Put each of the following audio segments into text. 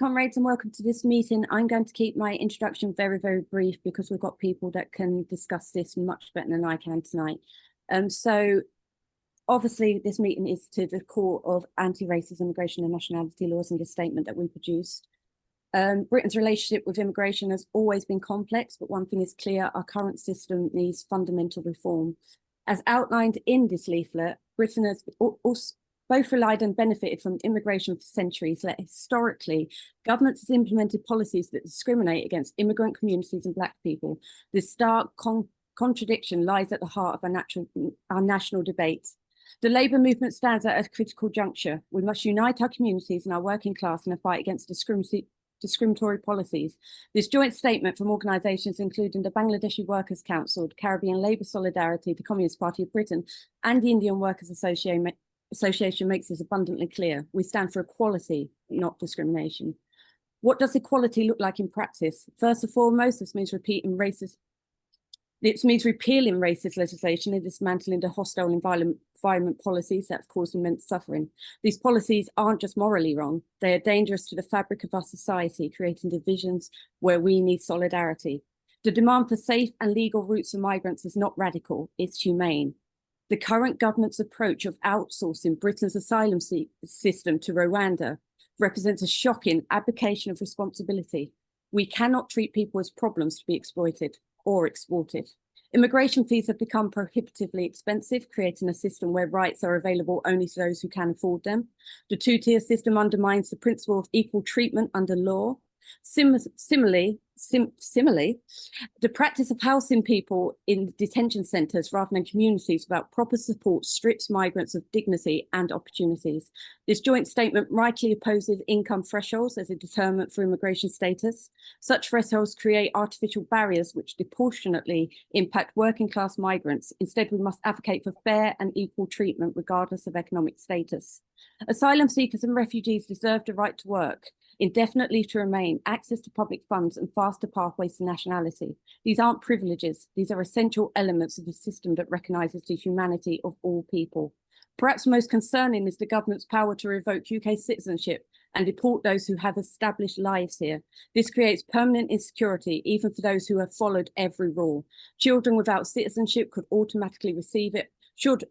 comrades, and welcome to this meeting. I'm going to keep my introduction very, very brief because we've got people that can discuss this much better than I can tonight. So obviously this meeting is to the core of anti-racist immigration and nationality laws in the statement that we produced. Britain's relationship with immigration has always been complex, but one thing is clear: our current system needs fundamental reform. As outlined in this leaflet, Britain has also both relied and benefited from immigration for centuries, yet historically, governments have implemented policies that discriminate against immigrant communities and Black people. This stark contradiction lies at the heart of our national debates. The Labour movement stands at a critical juncture. We must unite our communities and our working class in a fight against discriminatory policies. This joint statement from organisations including the Bangladeshi Workers' Council, the Caribbean Labour Solidarity, the Communist Party of Britain, and the Indian Workers Association makes this abundantly clear. We stand for equality, not discrimination. What does equality look like in practice? First and foremost, this means repealing racist legislation and dismantling the hostile environment policies that have caused immense suffering. These policies aren't just morally wrong, they are dangerous to the fabric of our society, creating divisions where we need solidarity. The demand for safe and legal routes for migrants is not radical, it's humane. The current government's approach of outsourcing Britain's asylum system to Rwanda represents a shocking abdication of responsibility. We cannot treat people as problems to be exploited or exported. Immigration fees have become prohibitively expensive, creating a system where rights are available only to those who can afford them. The two-tier system undermines the principle of equal treatment under law. Similarly, the practice of housing people in detention centres rather than communities without proper support strips migrants of dignity and opportunities. This joint statement rightly opposes income thresholds as a determinant for immigration status. Such thresholds create artificial barriers which disproportionately impact working class migrants. Instead, we must advocate for fair and equal treatment regardless of economic status. Asylum seekers and refugees deserve the right to work, indefinite leave to remain, access to public funds, and faster pathways to nationality. These aren't privileges, these are essential elements of a system that recognises the humanity of all people. Perhaps most concerning is the government's power to revoke UK citizenship and deport those who have established lives here. This creates permanent insecurity, even for those who have followed every rule. Children without citizenship should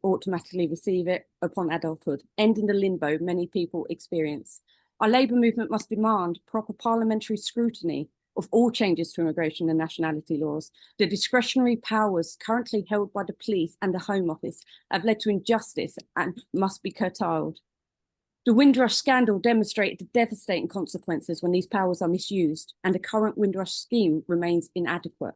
automatically receive it upon adulthood, ending the limbo many people experience. Our Labour movement must demand proper parliamentary scrutiny of all changes to immigration and nationality laws. The discretionary powers currently held by the police and the Home Office have led to injustice and must be curtailed. The Windrush scandal demonstrated the devastating consequences when these powers are misused, and the current Windrush scheme remains inadequate.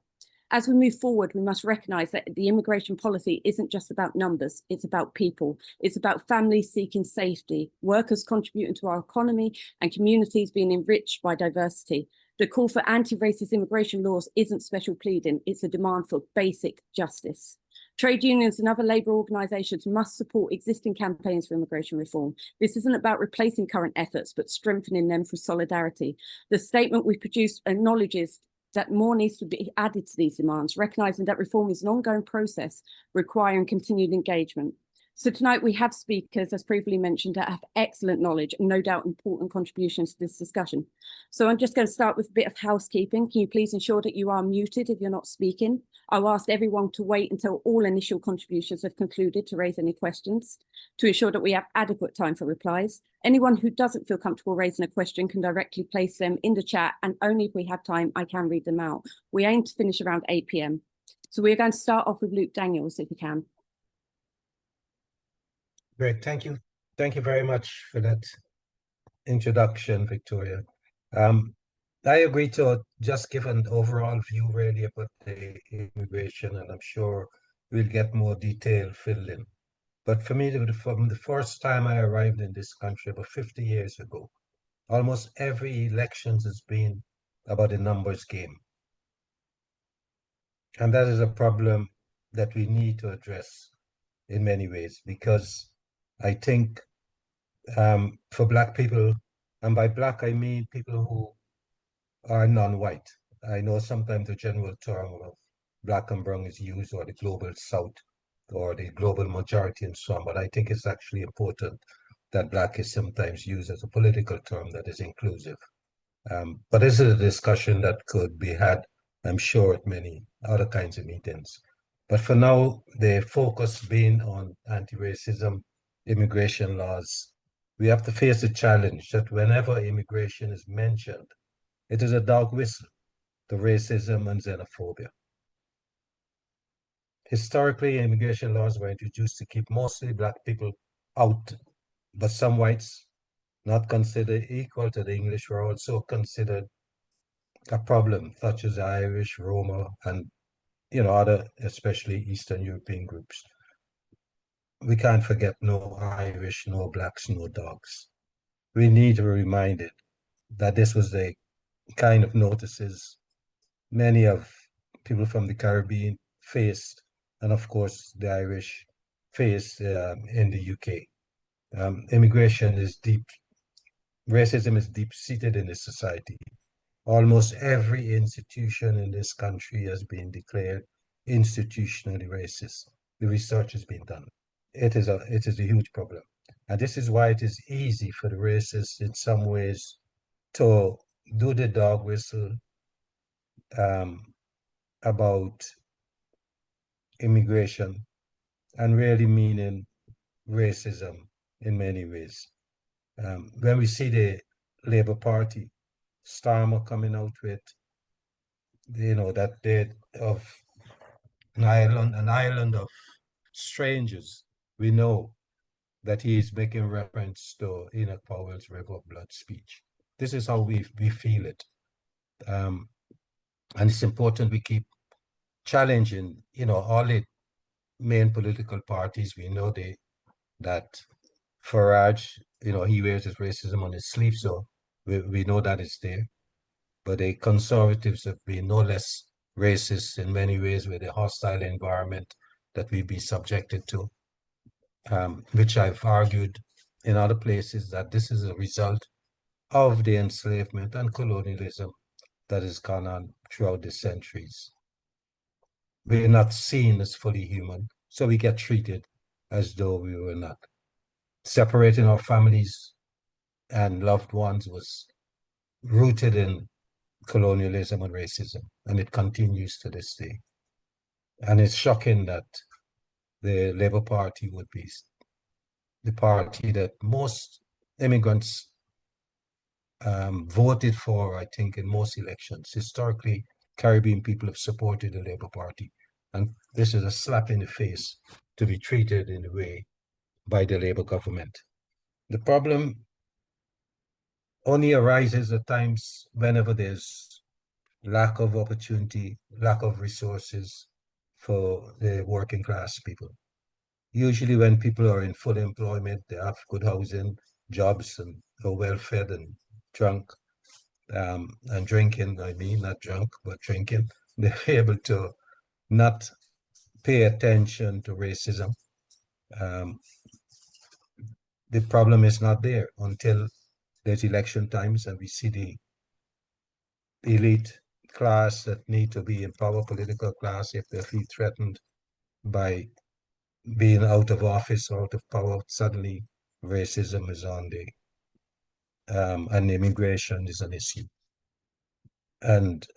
As we move forward, we must recognise that the immigration policy isn't just about numbers, it's about people. It's about families seeking safety, workers contributing to our economy, and communities being enriched by diversity. The call for anti-racist immigration laws isn't special pleading, it's a demand for basic justice. Trade unions and other labour organisations must support existing campaigns for immigration reform. This isn't about replacing current efforts, but strengthening them through solidarity. The statement we produced acknowledges that more needs to be added to these demands, recognising that reform is an ongoing process requiring continued engagement. So tonight we have speakers, as previously mentioned, that have excellent knowledge and no doubt important contributions to this discussion. So I'm just going to start with a bit of housekeeping. Can you please ensure that you are muted if you're not speaking? I'll ask everyone to wait until all initial contributions have concluded to raise any questions, to ensure that we have adequate time for replies. Anyone who doesn't feel comfortable raising a question can directly place them in the chat, and only if we have time, I can read them out. We aim to finish around 8 p.m. So we're going to start off with Luke Daniels, if we can. Great, thank you. Thank you very much for that introduction, Victoria. I agree to just give an overall view really about the immigration, and I'm sure we'll get more detail filled in. But for me, from the first time I arrived in this country about 50 years ago, almost every election has been about a numbers game. And that is a problem that we need to address in many ways, because I think for Black people, and by Black I mean people who are non-white. I know sometimes the general term of Black and brown is used, or the global South, or the global majority and so on, but I think it's actually important that Black is sometimes used as a political term that is inclusive. But this is a discussion that could be had, I'm sure, at many other kinds of meetings. But for now, the focus being on anti-racism, immigration laws, we have to face the challenge that whenever immigration is mentioned, it is a dog whistle to racism and xenophobia. Historically, immigration laws were introduced to keep mostly Black people out, but some whites, not considered equal to the English, were also considered a problem, such as Irish, Roma, and other, especially Eastern European groups. We can't forget no Irish, no Blacks, no dogs. We need to be reminded that this was the kind of notices many of people from the Caribbean faced, and of course the Irish faced in the UK. Immigration is deep, racism is deep-seated in this society. Almost every institution in this country has been declared institutionally racist. The research has been done. It is a huge problem. And this is why it is easy for the racists in some ways to do the dog whistle about immigration and really meaning racism in many ways. When we see the Labour Party, Starmer coming out with, that they of an island of strangers, we know that he is making reference to Enoch Powell's River of Blood speech. This is how we feel it. And it's important we keep challenging, all the main political parties. We know that Farage, he wears his racism on his sleeve, so we know that it's there. But the conservatives have been no less racist in many ways with the hostile environment that we've been subjected to, which I've argued in other places that this is a result of the enslavement and colonialism that has gone on throughout the centuries. We're not seen as fully human, so we get treated as though we were not. Separating our families and loved ones was rooted in colonialism and racism, and it continues to this day. And it's shocking that the Labour Party would be the party that most immigrants voted for, I think, in most elections. Historically, Caribbean people have supported the Labour Party, and this is a slap in the face to be treated in a way by the Labour government. The problem only arises at times whenever there's lack of opportunity, lack of resources for the working class people. Usually when people are in full employment, they have good housing, jobs, and are well fed and drunk, and drinking, not drunk, but drinking, they're able to not pay attention to racism. The problem is not there until there's election times and we see the elite class that need to be in power, political class, if they feel threatened by being out of office or out of power, suddenly racism is on the and immigration is an issue. And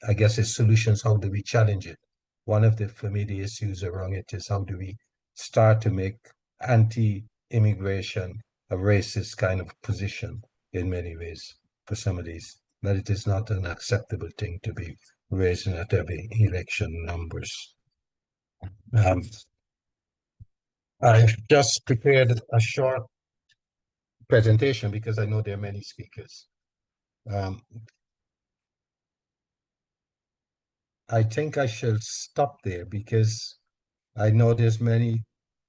I guess the solutions, how do we challenge it? One of the, for me, the issues around it is how do we start to make anti-immigration a racist kind of position in many ways for some of these, that it is not an acceptable thing to be raising at every election numbers. I've just prepared a short presentation because I know there are many speakers. I think I shall stop there because I know there's many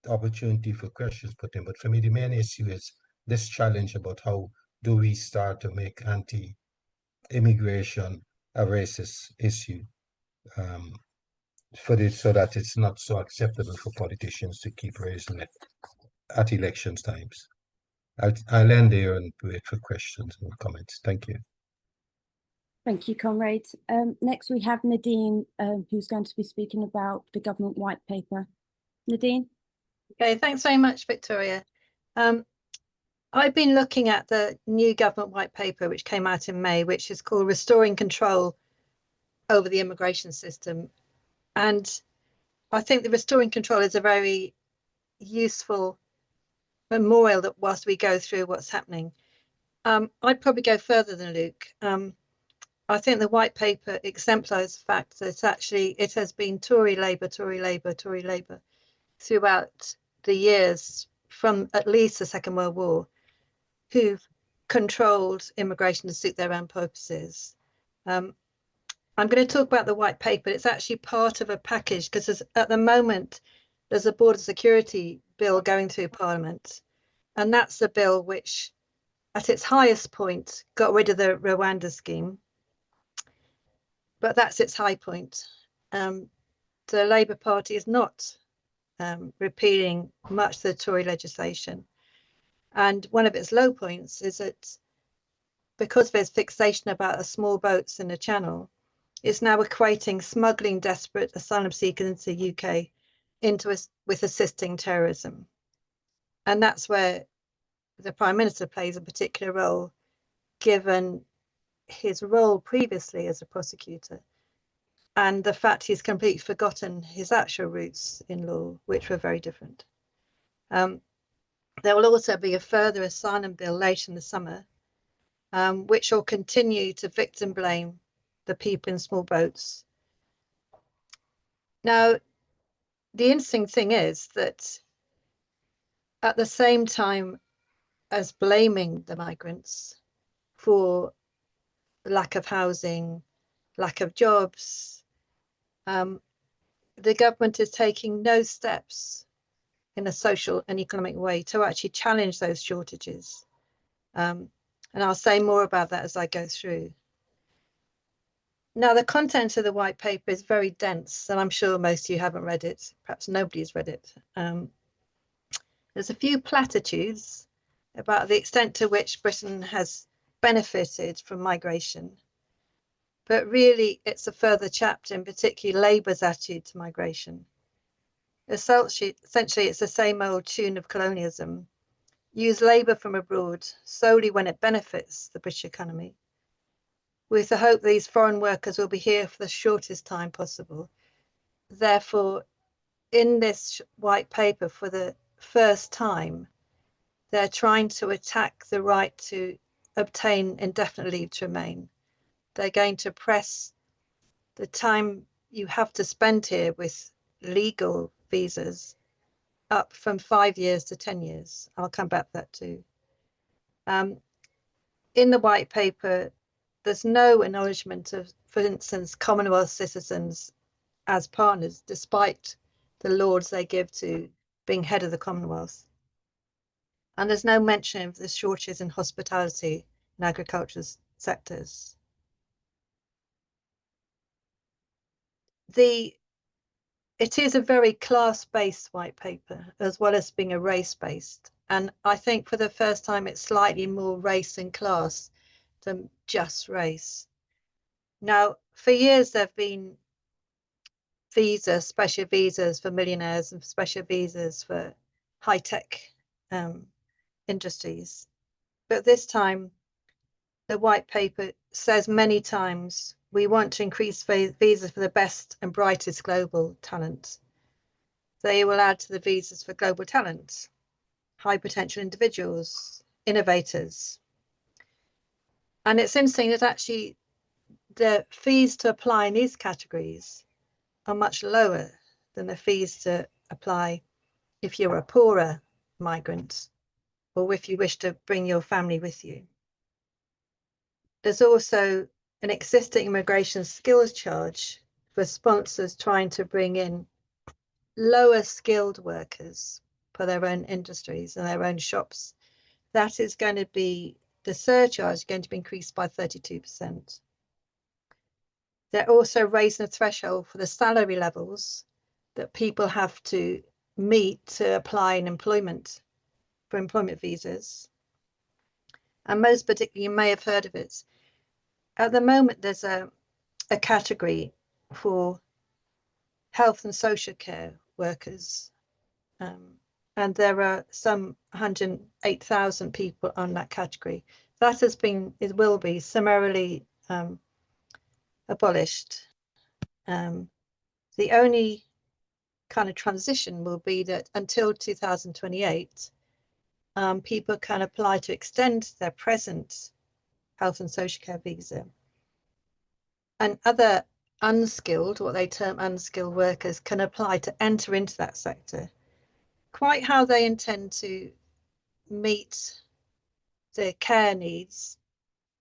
opportunity for questions put in, but for me, the main issue is this challenge about how do we start to make anti-immigration a racist issue so that it's not so acceptable for politicians to keep raising it at elections times. I'll end there and wait for questions and comments. Thank you. Thank you, Conrad. Next, we have Nadine, who's going to be speaking about the government white paper. Nadine? Okay, thanks very much, Victoria. I've been looking at the new government white paper, which came out in May, which is called Restoring Control over the Immigration System. And I think the Restoring Control is a very useful memorial that whilst we go through what's happening. I'd probably go further than Luke. I think the white paper exemplifies the fact that it has been Tory Labour, Tory Labour, Tory Labour throughout the years from at least the Second World War, who've controlled immigration to suit their own purposes. I'm going to talk about the white paper. It's actually part of a package because at the moment there's a border security bill going through Parliament, and that's the bill which at its highest point got rid of the Rwanda scheme, but that's its high point. The Labour Party is not repealing much of the Tory legislation, and one of its low points is that because there's fixation about the small boats in the Channel, it's now equating smuggling desperate asylum seekers into the UK with assisting terrorism. And that's where the Prime Minister plays a particular role, given his role previously as a prosecutor and the fact he's completely forgotten his actual roots in law, which were very different. There will also be a further asylum bill later in the summer, which will continue to victim blame the people in small boats. Now, the interesting thing is that at the same time as blaming the migrants for lack of housing, lack of jobs, the government is taking no steps in a social and economic way to actually challenge those shortages. And I'll say more about that as I go through. Now, the content of the white paper is very dense, and I'm sure most of you haven't read it. Perhaps nobody's read it. There's a few platitudes about the extent to which Britain has benefited from migration. But really, it's a further chapter, in particular Labour's attitude to migration. Essentially, it's the same old tune of colonialism. Use labour from abroad solely when it benefits the British economy, with the hope these foreign workers will be here for the shortest time possible. Therefore, in this white paper, for the first time, they're trying to attack the right to obtain indefinite leave to remain. They're going to press the time you have to spend here with legal visas up from 5 years to 10 years. I'll come back to that too. In the white paper, there's no acknowledgement of, for instance, Commonwealth citizens as partners, despite the lauds they give to being head of the Commonwealth. And there's no mention of the shortages in hospitality and agricultural sectors. It is a very class-based white paper, as well as being a race-based. And I think for the first time, it's slightly more race and class than just race. Now, for years, there have been special visas for millionaires and special visas for high-tech industries. But this time, the white paper says many times, we want to increase visas for the best and brightest global talent. They will add to the visas for global talent, high potential individuals, innovators. And it's interesting that actually the fees to apply in these categories are much lower than the fees to apply if you're a poorer migrant or if you wish to bring your family with you. There's also an existing immigration skills charge for sponsors trying to bring in lower skilled workers for their own industries and their own shops. That is going to be, the surcharge is going to be increased by 32%. They're also raising the threshold for the salary levels that people have to meet to apply in employment for employment visas. And most particularly, you may have heard of it. At the moment, there's a category for health and social care workers, and there are some 108,000 people on that category. That has been, it will be summarily abolished. The only kind of transition will be that until 2028, people can apply to extend their present health and social care visa. And other unskilled, what they term unskilled workers, can apply to enter into that sector. Quite how they intend to meet the care needs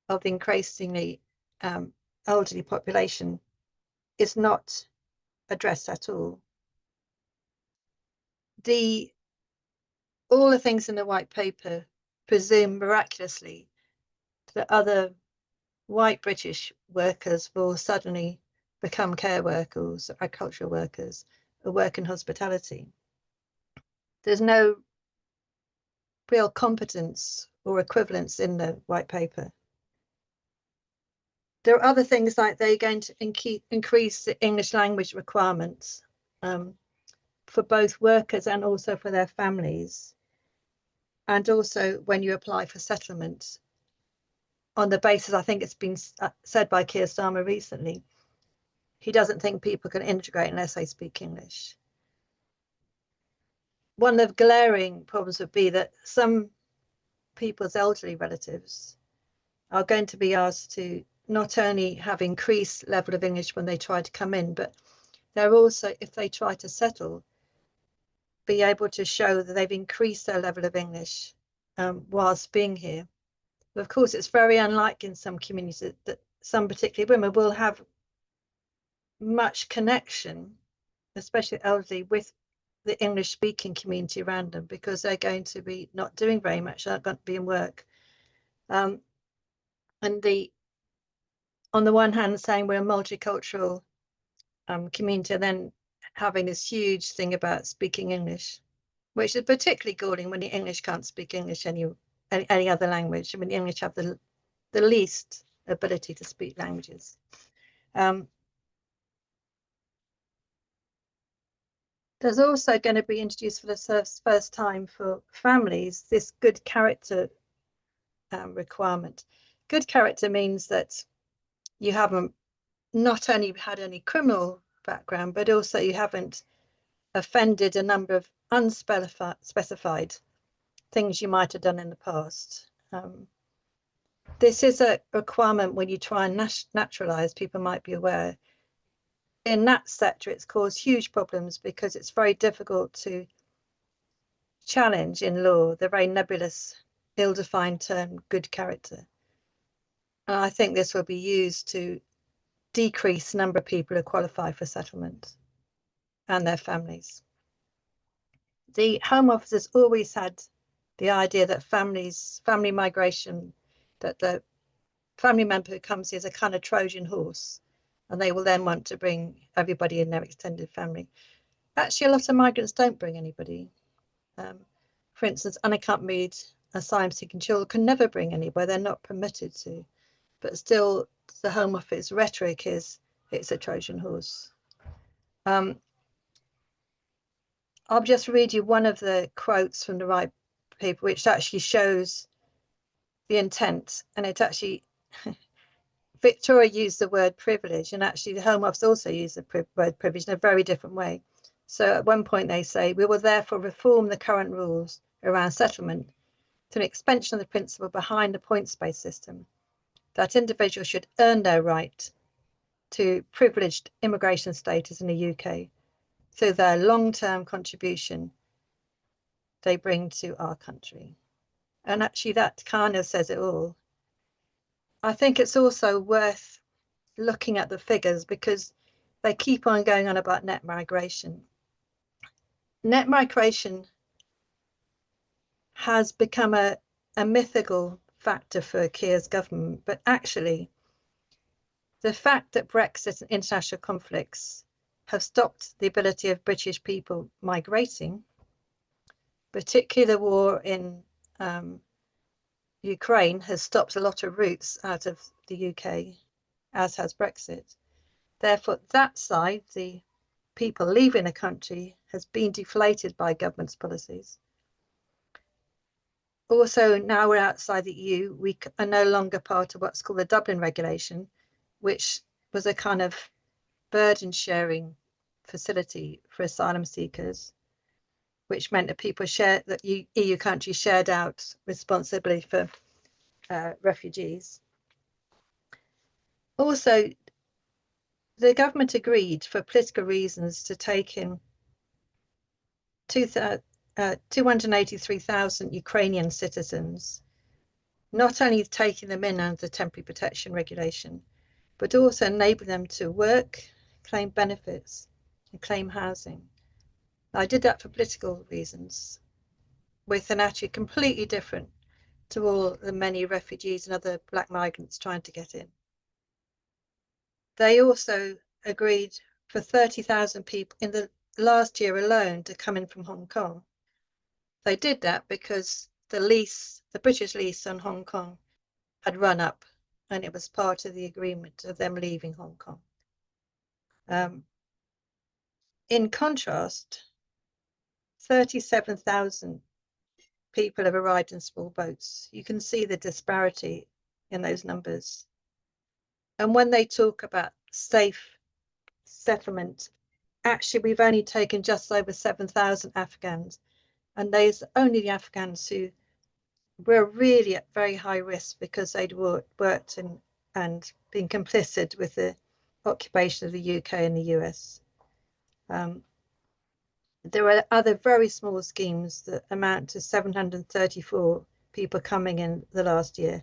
of the increasingly elderly population is not addressed at all. All the things in the white paper presume miraculously that other white British workers will suddenly become care workers, agricultural workers, or work in hospitality. There's no real competence or equivalence in the white paper. There are other things like they're going to increase the English language requirements for both workers and also for their families. And also when you apply for settlement, on the basis, I think it's been said by Keir Starmer recently, he doesn't think people can integrate unless they speak English. One of the glaring problems would be that some people's elderly relatives are going to be asked to not only have increased level of English when they try to come in, but they're also, if they try to settle, be able to show that they've increased their level of English whilst being here. But of course, it's very unlikely in some communities that some particular women will have much connection, especially elderly, with the English speaking community around them, because they're going to be not doing very much, they're going to be in work. And on the one hand saying we're a multicultural community, and then having this huge thing about speaking English, which is particularly galling when the English can't speak English any other language. I mean, the English have the least ability to speak languages. There's also going to be introduced for the first time for families this good character requirement. Good character means that you haven't not only had any criminal background, but also you haven't offended a number of unspecified things you might have done in the past. This is a requirement when you try and naturalize, people might be aware. In that sector, it's caused huge problems because it's very difficult to challenge in law the very nebulous, ill-defined term good character. And I think this will be used to decrease the number of people who qualify for settlement and their families. The Home Office has always had the idea that family migration, that the family member who comes here is a kind of Trojan horse, and they will then want to bring everybody in their extended family. Actually, a lot of migrants don't bring anybody. For instance, unaccompanied asylum-seeking children can never bring anybody, they're not permitted to. But still, the Home Office rhetoric is it's a Trojan horse. I'll just read you one of the quotes from the right paper, which actually shows the intent, and it actually Victoria used the word privilege, and actually the Home Office also used the word privilege in a very different way. So at one point they say, we will therefore reform the current rules around settlement to an expansion of the principle behind the points-based system, that individuals should earn their right to privileged immigration status in the UK through their long-term contribution they bring to our country. And actually that kind of says it all. I think it's also worth looking at the figures because they keep on going on about net migration. Net migration has become a mythical factor for Keir's government, but actually the fact that Brexit and international conflicts have stopped the ability of British people migrating, particularly the war in Ukraine has stopped a lot of routes out of the UK, as has Brexit. Therefore, that side, the people leaving a country has been deflated by government's policies. Also, now we're outside the EU, we are no longer part of what's called the Dublin regulation, which was a kind of burden sharing facility for asylum seekers, which meant that people shared, that EU countries shared out responsibility for refugees. Also, the government agreed for political reasons to take in 283,000 Ukrainian citizens, not only taking them in under the temporary protection regulation, but also enable them to work, claim benefits, and claim housing. I did that for political reasons, with an attitude completely different to all the many refugees and other black migrants trying to get in. They also agreed for 30,000 people in the last year alone to come in from Hong Kong. They did that because the British lease on Hong Kong had run up, and it was part of the agreement of them leaving Hong Kong. In contrast, 37,000 people have arrived in small boats. You can see the disparity in those numbers. And when they talk about safe settlement, actually we've only taken just over 7,000 Afghans, and those only the Afghans who were really at very high risk because they'd worked and been complicit with the occupation of the UK and the US. There were other very small schemes that amount to 734 people coming in the last year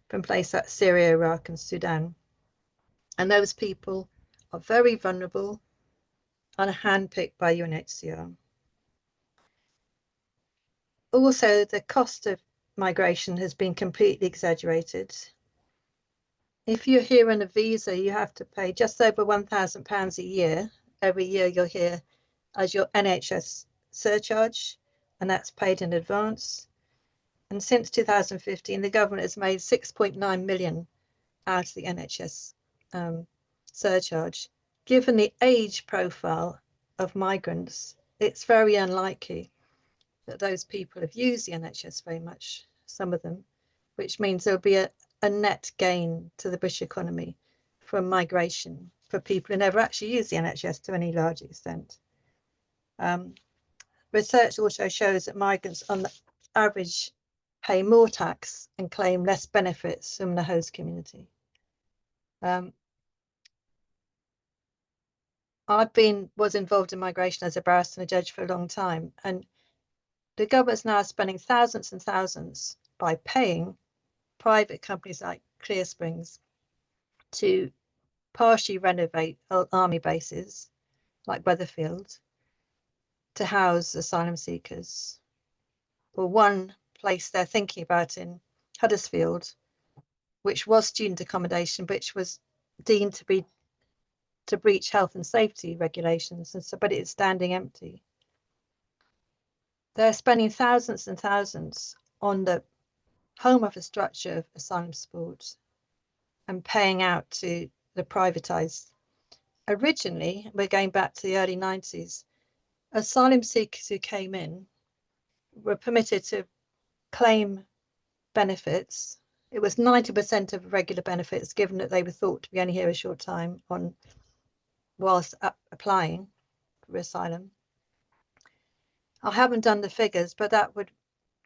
from places like Syria, Iraq, and Sudan. And those people are very vulnerable and are handpicked by UNHCR. Also, the cost of migration has been completely exaggerated. If you're here on a visa, you have to pay just over £1,000 a year. Every year you're here as your NHS surcharge, and that's paid in advance. And since 2015, the government has made 6.9 million out of the NHS surcharge. Given the age profile of migrants, it's very unlikely that those people have used the NHS very much, some of them, which means there'll be a net gain to the British economy from migration for people who never actually use the NHS to any large extent. Research also shows that migrants on the average pay more tax and claim less benefits from the host community. Was involved in migration as a barrister and a judge for a long time, and the government's now spending thousands and thousands by paying private companies like Clear Springs to partially renovate old army bases like Weatherfield to house asylum seekers. Or one place they're thinking about in Huddersfield, which was student accommodation, which was deemed to breach health and safety regulations, and so, but it's standing empty. They're spending thousands and thousands on the home office structure of asylum support and paying out to the privatized. Originally, we're going back to the early 90s, asylum seekers who came in were permitted to claim benefits. It was 90% of regular benefits, given that they were thought to be only here a short time whilst applying for asylum. I haven't done the figures, but that would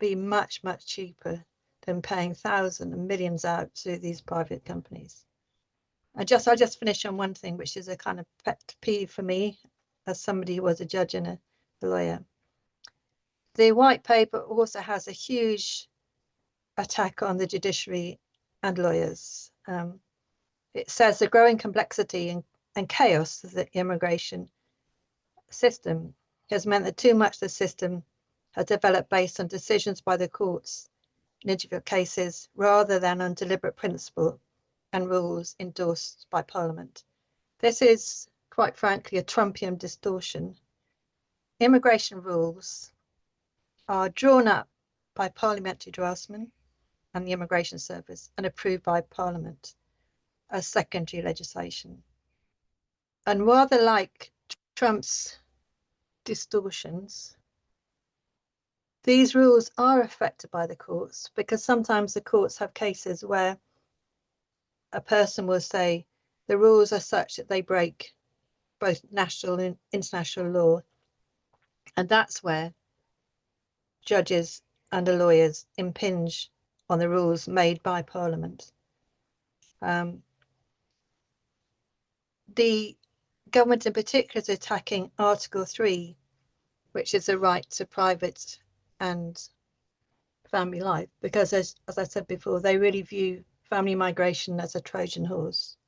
be much, much cheaper than paying thousands and millions out to these private companies. I'll just finish on one thing, which is a kind of pet peeve for me as somebody who was a judge and a lawyer. The white paper also has a huge attack on the judiciary and lawyers. It says the growing complexity and chaos of the immigration system has meant that too much of the system has developed based on decisions by the courts in individual cases rather than on deliberate principle and rules endorsed by Parliament. This is, quite frankly, a Trumpian distortion. Immigration rules are drawn up by parliamentary draftsmen and the Immigration Service and approved by Parliament as secondary legislation. And rather like Trump's distortions, these rules are affected by the courts, because sometimes the courts have cases where a person will say the rules are such that they break both national and international law. And that's where judges and the lawyers impinge on the rules made by Parliament. The government in particular is attacking Article 3, which is the right to private and family life, because as I said before, they really view family migration as a Trojan horse.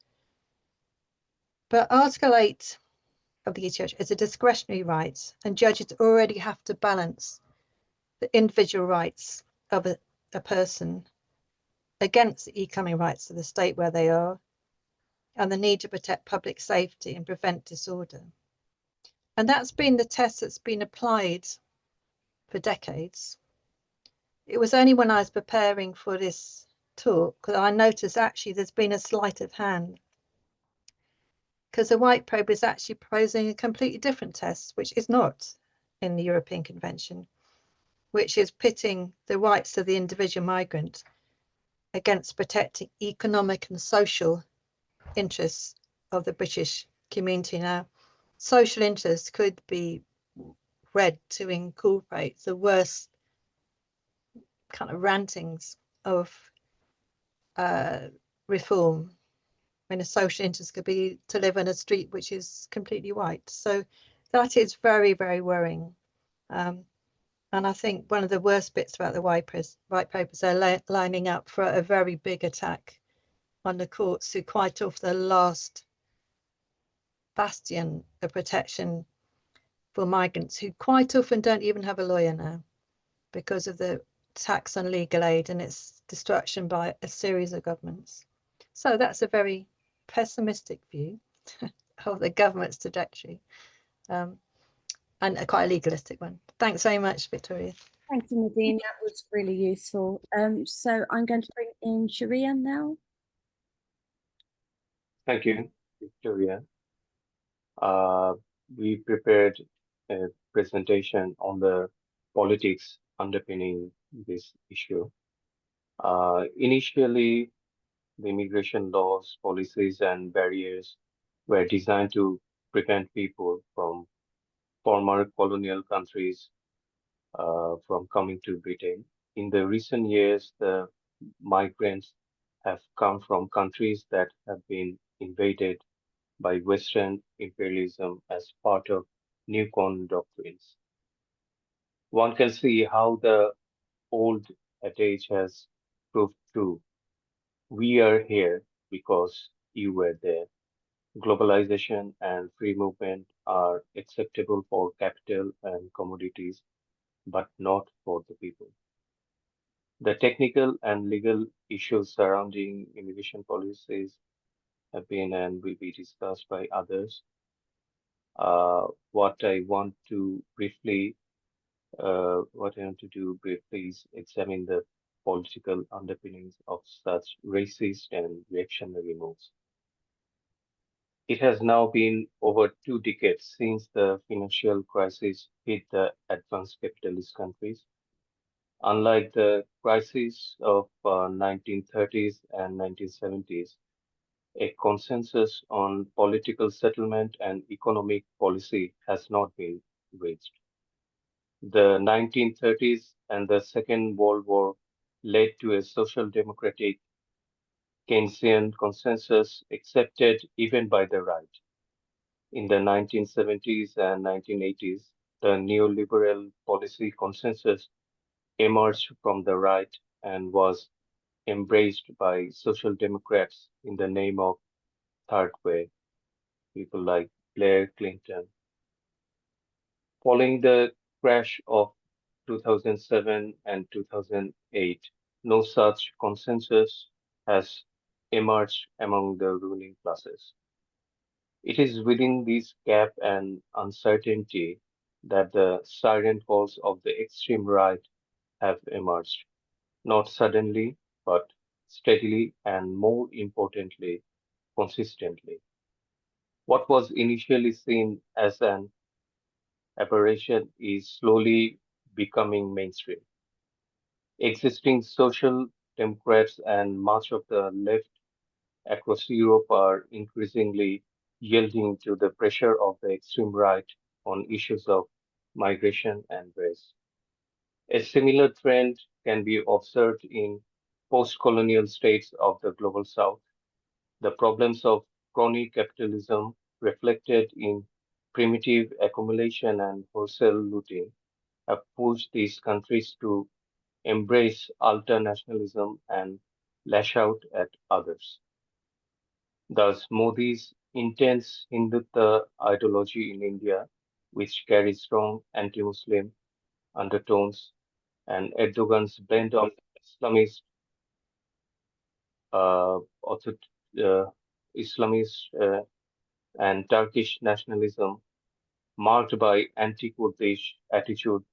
But Article 8 of the ETH is a discretionary right, and judges already have to balance the individual rights of a person against the economic rights of the state where they are, and the need to protect public safety and prevent disorder. And that's been the test that's been applied for decades. It was only when I was preparing for this talk that I noticed actually there's been a sleight of hand, because the white paper is actually proposing a completely different test, which is not in the European Convention, which is pitting the rights of the individual migrant against protecting economic and social interests of the British community. Now, social interests could be read to incorporate the worst kind of rantings of reform, when a social interest could be to live in a street which is completely white. So that is very, very worrying. And I think one of the worst bits about the white papers are lining up for a very big attack on the courts, who quite often the last bastion of protection for migrants, who quite often don't even have a lawyer now because of the tax on legal aid and its destruction by a series of governments. So that's a very pessimistic view of the government's trajectory, and quite a legalistic one. Thanks very much, Victoria. Thank you, Nadine. That was really useful. So I'm going to bring in Shahriar now. Thank you, Victoria. We prepared a presentation on the politics underpinning this issue. Initially, the immigration laws, policies, and barriers were designed to prevent people from former colonial countries from coming to Britain. In the recent years, the migrants have come from countries that have been invaded by Western imperialism as part of new colonial doctrines. One can see how the old adage has proved true. We are here because you were there. Globalization and free movement are acceptable for capital and commodities, but not for the people. The technical and legal issues surrounding immigration policies have been and will be discussed by others. What I want to do briefly is examine the political underpinnings of such racist and reactionary moves. It has now been over 2 decades since the financial crisis hit the advanced capitalist countries. Unlike the crisis of 1930s and 1970s, a consensus on political settlement and economic policy has not been reached. The 1930s and the Second World War led to a social democratic Keynesian consensus accepted even by the right. In the 1970s and 1980s, the neoliberal policy consensus emerged from the right and was embraced by social democrats in the name of third way, people like Blair, Clinton. Following the crash of 2007 and 2008, no such consensus has emerged among the ruling classes. It is within this gap and uncertainty that the siren calls of the extreme right have emerged, not suddenly, but steadily and more importantly, consistently. What was initially seen as an aberration is slowly becoming mainstream. Existing social democrats and much of the left across Europe are increasingly yielding to the pressure of the extreme right on issues of migration and race. A similar trend can be observed in post-colonial states of the global south. The problems of crony capitalism reflected in primitive accumulation and wholesale looting have pushed these countries to embrace ultra-nationalism and lash out at others. Thus, Modi's intense Hindutva ideology in India, which carries strong anti-Muslim undertones, and Erdogan's blend of Islamist, author, uh, Islamist and Turkish nationalism, marked by anti-Kurdish attitude,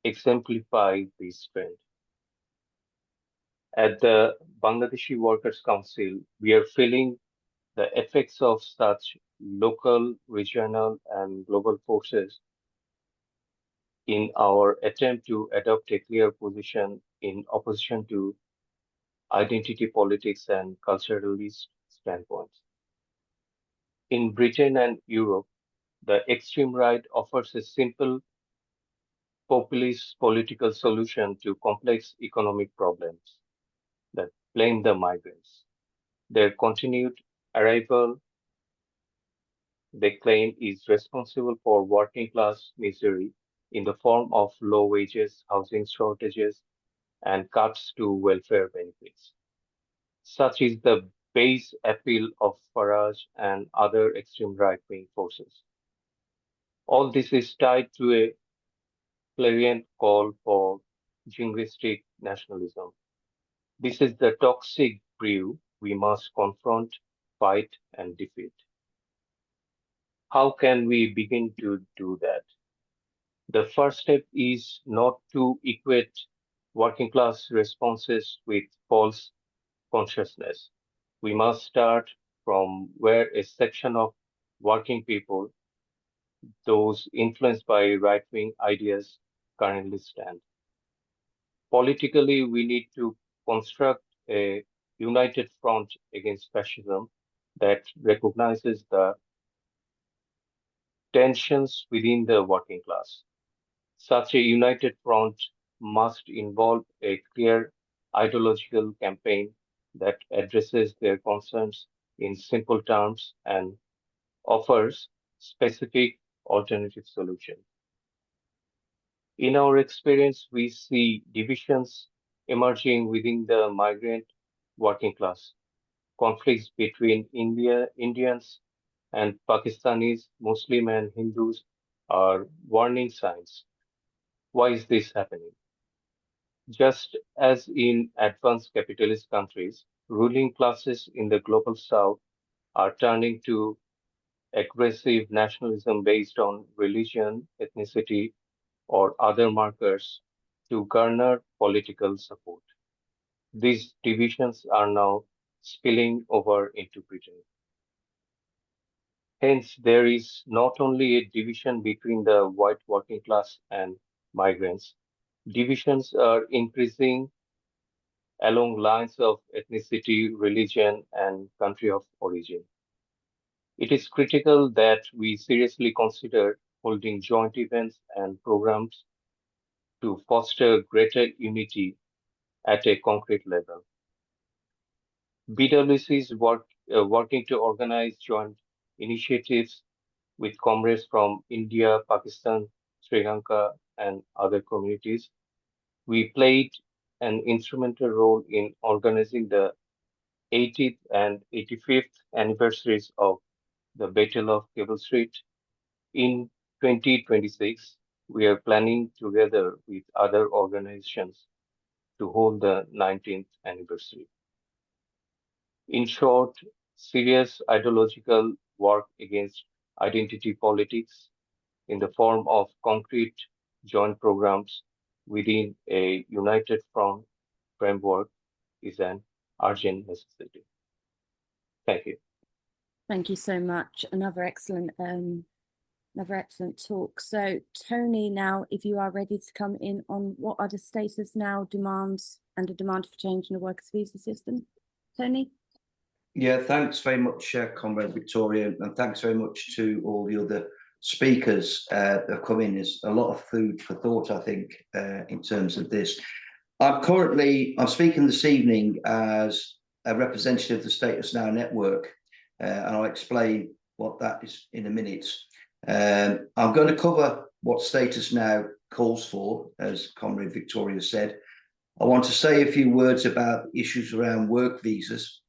exemplify this trend. At the Bangladeshi Workers' Council, we are feeling the effects of such local, regional, and global forces in our attempt to adopt a clear position in opposition to identity politics and culturalist standpoints. In Britain and Europe, the extreme right offers a simple populist political solution to complex economic problems that blame the migrants. Their continued arrival, they claim, is responsible for working class misery in the form of low wages, housing shortages, and cuts to welfare benefits. Such is the base appeal of Farage and other extreme right-wing forces. All this is tied to a clarion call for jingoistic nationalism. This is the toxic brew we must confront, fight, and defeat. How can we begin to do that? The first step is not to equate working class responses with false consciousness. We must start from where a section of working people, those influenced by right wing ideas, currently stand. Politically, we need to construct a united front against fascism that recognizes the tensions within the working class. Such a united front must involve a clear ideological campaign that addresses their concerns in simple terms and offers specific alternative solutions. In our experience, we see divisions emerging within the migrant working class, conflicts between Indians and Pakistanis, Muslim and Hindus are warning signs. Why is this happening? Just as in advanced capitalist countries, ruling classes in the global south are turning to aggressive nationalism based on religion, ethnicity, or other markers to garner political support. These divisions are now spilling over into Britain. Hence, there is not only a division between the white working class and migrants, divisions are increasing along lines of ethnicity, religion, and country of origin. It is critical that we seriously consider holding joint events and programs to foster greater unity at a concrete level. BWC is working to organize joint initiatives with comrades from India, Pakistan, Sri Lanka, and other communities. We played an instrumental role in organizing the 80th and 85th anniversaries of the Battle of Cable Street. In 2026, we are planning together with other organizations to hold the 19th anniversary. In short, serious ideological work against identity politics in the form of concrete joint programs within a united front framework is an urgent necessity. Thank you. Thank you so much. Another excellent talk. So Tony, now, if you are ready to come in on what are the status now, demands, and a demand for change in the workers' visa system. Tony? Yeah, thanks very much, Comrade Victoria, and thanks very much to all the other speakers that have come in. There's a lot of food for thought, I think, in terms of this. I'm speaking this evening as a representative of the Status Now network, and I'll explain what that is in a minute. I'm going to cover what Status Now calls for, as Comrade Victoria said. I want to say a few words about issues around work visas,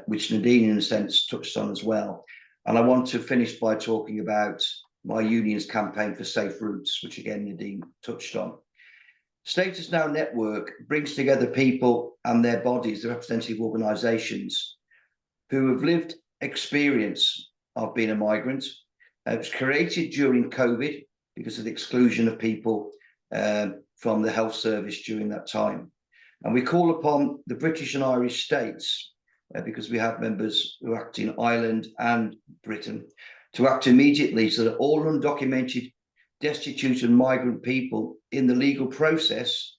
which Nadine, in a sense, touched on as well. And I want to finish by talking about my union's campaign for safe routes, which again, Nadine touched on. Status Now network brings together people and their bodies, the representative organisations, who have lived experience of being a migrant. It was created during COVID because of the exclusion of people from the health service during that time. And we call upon the British and Irish states, because we have members who act in Ireland and Britain, to act immediately so that all undocumented, destitute and migrant people in the legal process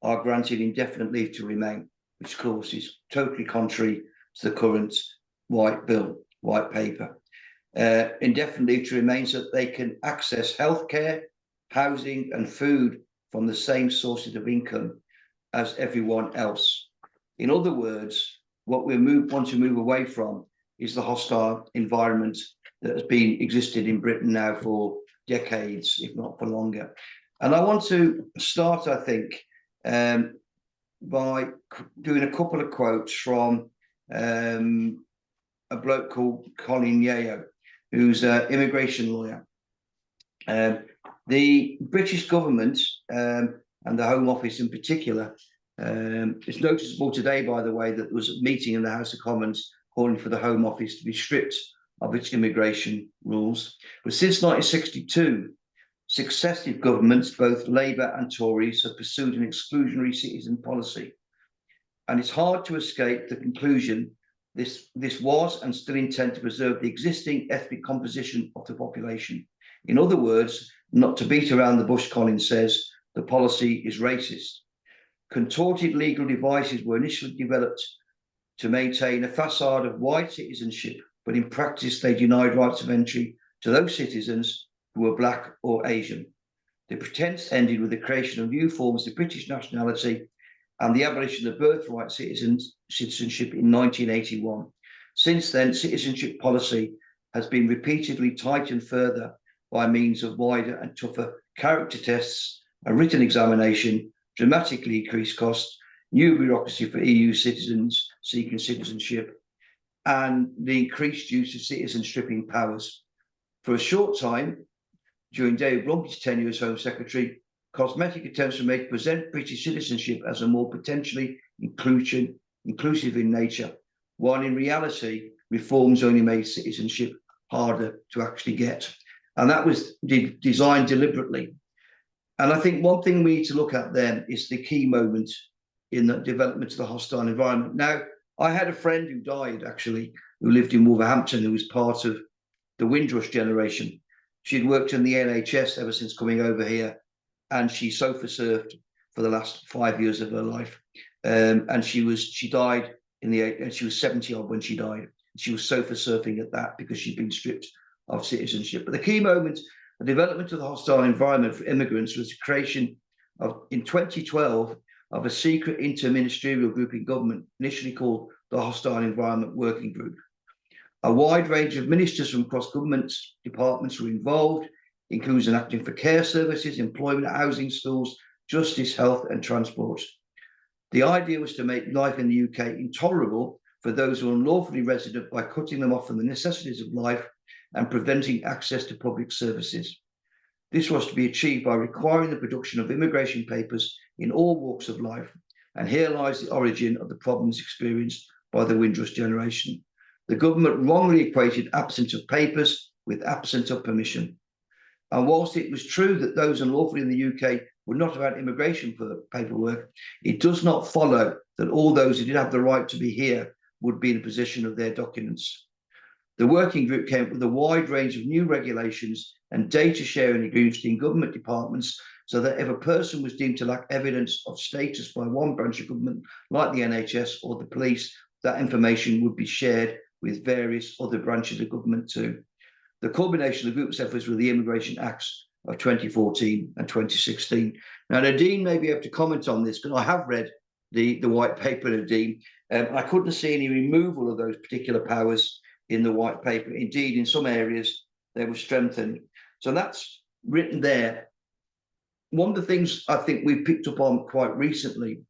are granted indefinite leave to remain, which of course is totally contrary to the current white paper. Indefinite leave to remain so that they can access healthcare, housing and food from the same sources of income as everyone else. In other words, what we want to move away from is the hostile environment that has been existed in Britain now for decades, if not for longer. And I want to start, I think, by doing a couple of quotes from a bloke called Colin Yeo, who's an immigration lawyer. The British government and the Home Office in particular, it's noticeable today, by the way, that there was a meeting in the House of Commons calling for the Home Office to be stripped of its immigration rules. But since 1962, successive governments, both Labour and Tories, have pursued an exclusionary citizen policy. And it's hard to escape the conclusion this was and still intend to preserve the existing ethnic composition of the population. In other words, not to beat around the bush, Colin says, the policy is racist. Contorted legal devices were initially developed to maintain a facade of white citizenship, but in practice they denied rights of entry to those citizens who were Black or Asian. The pretense ended with the creation of new forms of British nationality and the abolition of birthright citizenship in 1981. Since then, citizenship policy has been repeatedly tightened further by means of wider and tougher character tests, a written examination, dramatically increased costs, new bureaucracy for EU citizens seeking citizenship, and the increased use of citizen stripping powers. For a short time, during David Blunket's tenure as Home Secretary, cosmetic attempts were made to present British citizenship as a more potentially inclusive in nature, while in reality, reforms only made citizenship harder to actually get. And that was designed deliberately. And I think one thing we need to look at then is the key moment in the development of the hostile environment. Now, I had a friend who died, actually, who lived in Wolverhampton, who was part of the Windrush generation. She'd worked in the NHS ever since coming over here, and she sofa surfed for the last 5 years of her life. And she died and she was 70 odd when she died. She was sofa surfing at that because she'd been stripped of citizenship. But the key moment, the development of the hostile environment for immigrants, was the creation of, in 2012, of a secret interministerial group in government, initially called the Hostile Environment Working Group. A wide range of ministers from across government departments were involved, including acting for care services, employment, housing, schools, justice, health and transport. The idea was to make life in the UK intolerable for those who are unlawfully resident by cutting them off from the necessities of life and preventing access to public services. This was to be achieved by requiring the production of immigration papers in all walks of life. And here lies the origin of the problems experienced by the Windrush generation. The government wrongly equated absence of papers with absence of permission. And whilst it was true that those unlawfully in the UK would not have had immigration for paperwork, it does not follow that all those who did have the right to be here would be in a possession of their documents. The working group came up with a wide range of new regulations and data sharing agreements between government departments, so that if a person was deemed to lack evidence of status by one branch of government, like the NHS or the police, that information would be shared with various other branches of government too. The culmination of the group's efforts were the Immigration Acts of 2014 and 2016. Now, Nadine may be able to comment on this, because I have read the white paper, Nadine. I couldn't see any removal of those particular powers in the white paper. Indeed, in some areas, they were strengthened. So that's written there. One of the things I think we've picked up on quite recently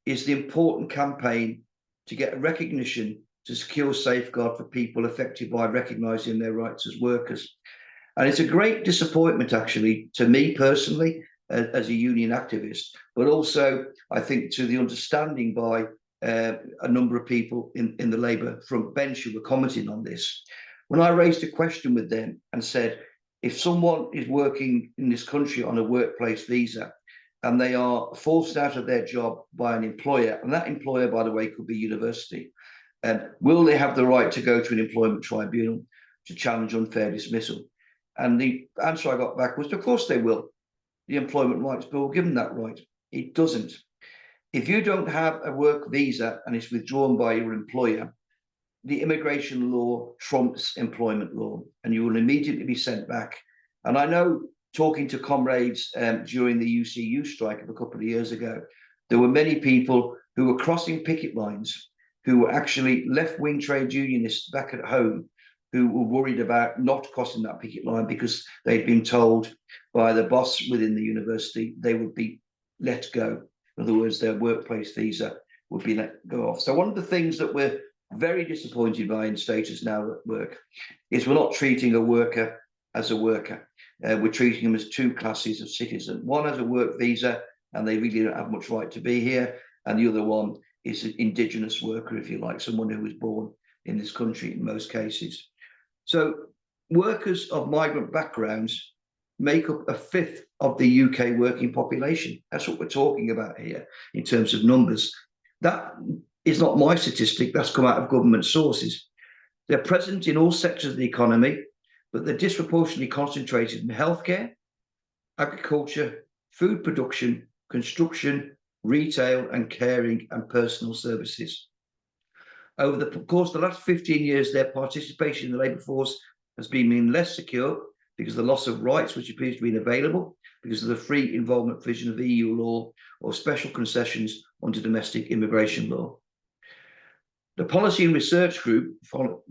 is the important campaign to get recognition to secure safeguard for people affected by recognising their rights as workers. And it's a great disappointment, actually, to me personally, as a union activist, but also, I think, to the understanding by a number of people in the Labour front bench who were commenting on this. When I raised a question with them and said, if someone is working in this country on a workplace visa and they are forced out of their job by an employer, and that employer, by the way, could be university, will they have the right to go to an employment tribunal to challenge unfair dismissal? And the answer I got back was, of course they will. The Employment Rights Bill will give them that right. It doesn't. If you don't have a work visa and it's withdrawn by your employer, the immigration law trumps employment law, and you will immediately be sent back. And I know, talking to comrades during the UCU strike of a couple of years ago, there were many people who were crossing picket lines who were actually left-wing trade unionists back at home, who were worried about not crossing that picket line because they'd been told by the boss within the university they would be let go. In other words, their workplace visa would be let go off. So one of the things that we're very disappointed by in Status Now at Work is we're not treating a worker as a worker. We're treating them as two classes of citizen. One has a work visa and they really don't have much right to be here. And the other one is an indigenous worker, if you like, someone who was born in this country in most cases. So workers of migrant backgrounds make up a fifth of the UK working population. That's what we're talking about here in terms of numbers. That is not my statistic, that's come out of government sources. They're present in all sectors of the economy, but they're disproportionately concentrated in healthcare, agriculture, food production, construction, retail and caring and personal services. Over the course of the last 15 years, their participation in the labour force has been less secure because of the loss of rights which appears to be available because of the free involvement provision of EU law or special concessions under domestic immigration law. The Policy and Research Group,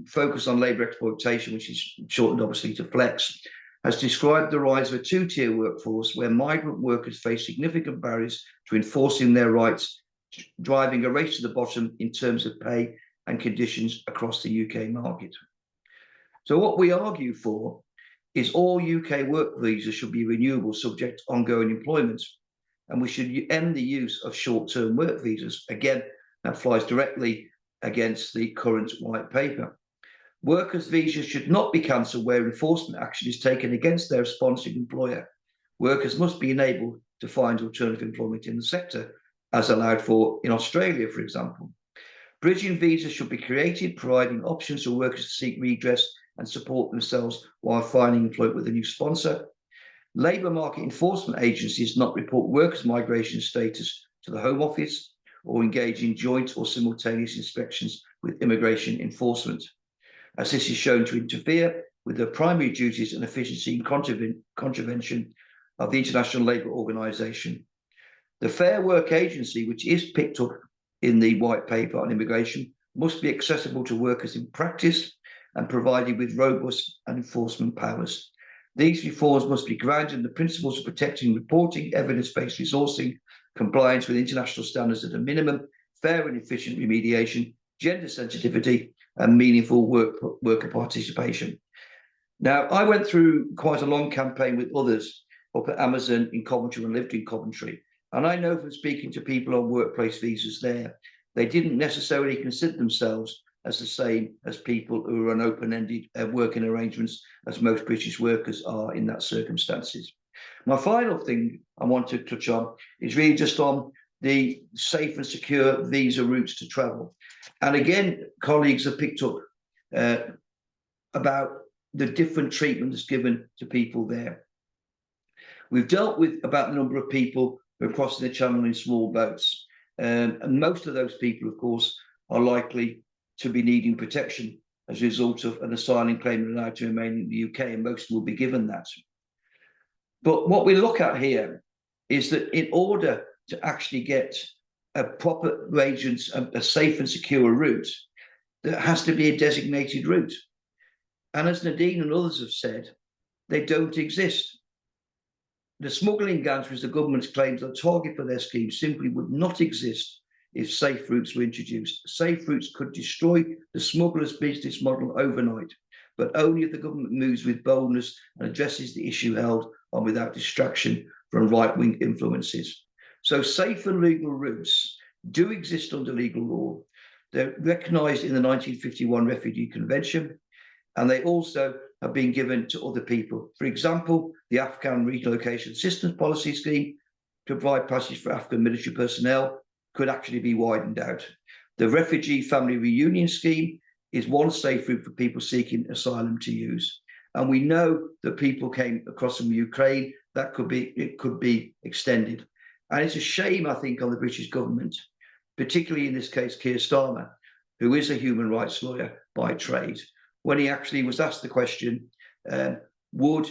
focused on labour exploitation, which is shortened obviously to FLEX, has described the rise of a two-tier workforce where migrant workers face significant barriers to enforcing their rights, driving a race to the bottom in terms of pay and conditions across the UK market. So what we argue for is all UK work visas should be renewable subject to ongoing employment, and we should end the use of short-term work visas. Again, that flies directly against the current white paper. Workers' visas should not be cancelled where enforcement action is taken against their sponsoring employer. Workers must be enabled to find alternative employment in the sector, as allowed for in Australia, for example. Bridging visas should be created, providing options for workers to seek redress and support themselves while finding employment with a new sponsor. Labour market enforcement agencies not report workers' migration status to the Home Office or engage in joint or simultaneous inspections with immigration enforcement, as this is shown to interfere with their primary duties and efficiency in contravention of the International Labour Organization. The Fair Work Agency, which is picked up in the white paper on immigration, must be accessible to workers in practice and provided with robust enforcement powers. These reforms must be grounded in the principles of protecting, reporting, evidence-based resourcing, compliance with international standards at a minimum, fair and efficient remediation, gender sensitivity, and meaningful worker participation. Now, I went through quite a long campaign with others up at Amazon in Coventry and lived in Coventry. And I know from speaking to people on workplace visas there, they didn't necessarily consider themselves as the same as people who are on open-ended working arrangements as most British workers are in that circumstances. My final thing I want to touch on is really just on the safe and secure visa routes to travel. And again, colleagues have picked up about the different treatment that's given to people there. We've dealt with about the number of people who are crossing the channel in small boats. And most of those people, of course, are likely to be needing protection as a result of an asylum claim allowed to remain in the UK, and most will be given that. But what we look at here is that in order to actually get a proper arrangements, a safe and secure route, there has to be a designated route. And as Nadine and others have said, they don't exist. The smuggling gangs, which the government's claims are target for their scheme, simply would not exist if safe routes were introduced. Safe routes could destroy the smugglers' business model overnight, but only if the government moves with boldness and addresses the issue held on without distraction from right-wing influences. So safe and legal routes do exist under legal law. They're recognised in the 1951 Refugee Convention, and they also have been given to other people. For example, the Afghan Relocation Assistance Policy Scheme to provide passage for Afghan military personnel could actually be widened out. The Refugee Family Reunion Scheme is one safe route for people seeking asylum to use. And we know that people came across from Ukraine, that could be extended. And it's a shame, I think, on the British government, particularly in this case, Keir Starmer, who is a human rights lawyer by trade, when he actually was asked the question, would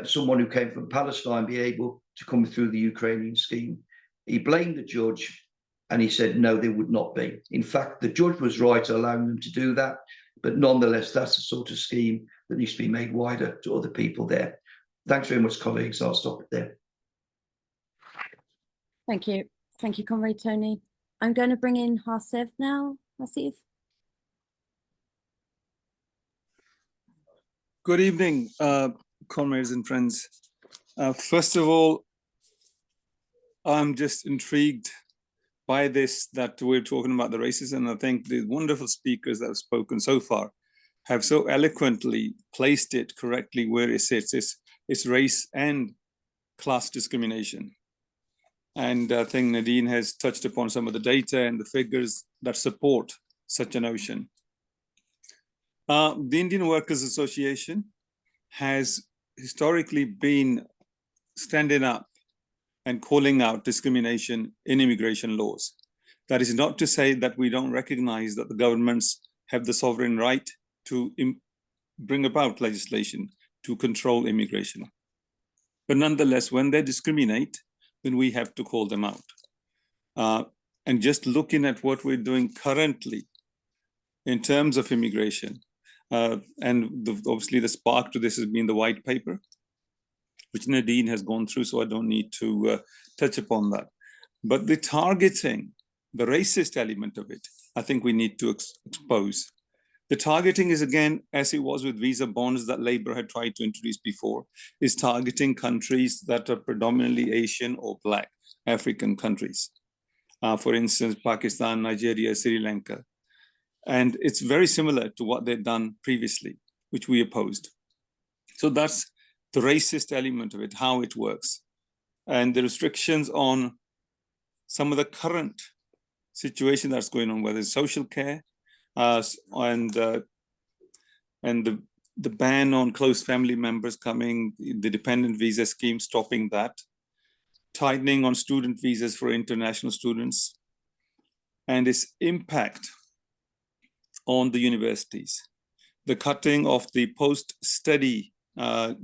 someone who came from Palestine be able to come through the Ukrainian scheme? He blamed the judge and he said, no, they would not be. In fact, the judge was right allowing them to do that, but nonetheless, that's the sort of scheme that needs to be made wider to other people there. Thanks very much, colleagues. I'll stop it there. Thank you. Thank you, Conway, Tony. I'm going to bring in Harsev now. Harsev. Good evening, comrades and friends. First of all, I'm just intrigued by this, that we're talking about the racism. I think the wonderful speakers that have spoken so far have so eloquently placed it correctly where it sits. It's race and class discrimination. And I think Nadine has touched upon some of the data and the figures that support such a notion. The Indian Workers Association has historically been standing up and calling out discrimination in immigration laws. That is not to say that we don't recognize that the governments have the sovereign right to bring about legislation to control immigration. But nonetheless, when they discriminate, then we have to call them out. And just looking at what we're doing currently in terms of immigration, obviously the spark to this has been the white paper, which Nadine has gone through, so I don't need to touch upon that. But the targeting, the racist element of it, I think we need to expose. The targeting is, again, as it was with visa bonds that Labour had tried to introduce before, is targeting countries that are predominantly Asian or Black African countries. For instance, Pakistan, Nigeria, Sri Lanka. And it's very similar to what they'd done previously, which we opposed. So that's the racist element of it, how it works. And the restrictions on some of the current situation that's going on, whether it's social care, and the ban on close family members coming, the dependent visa scheme, stopping that, tightening on student visas for international students, and its impact on the universities, the cutting of the post-study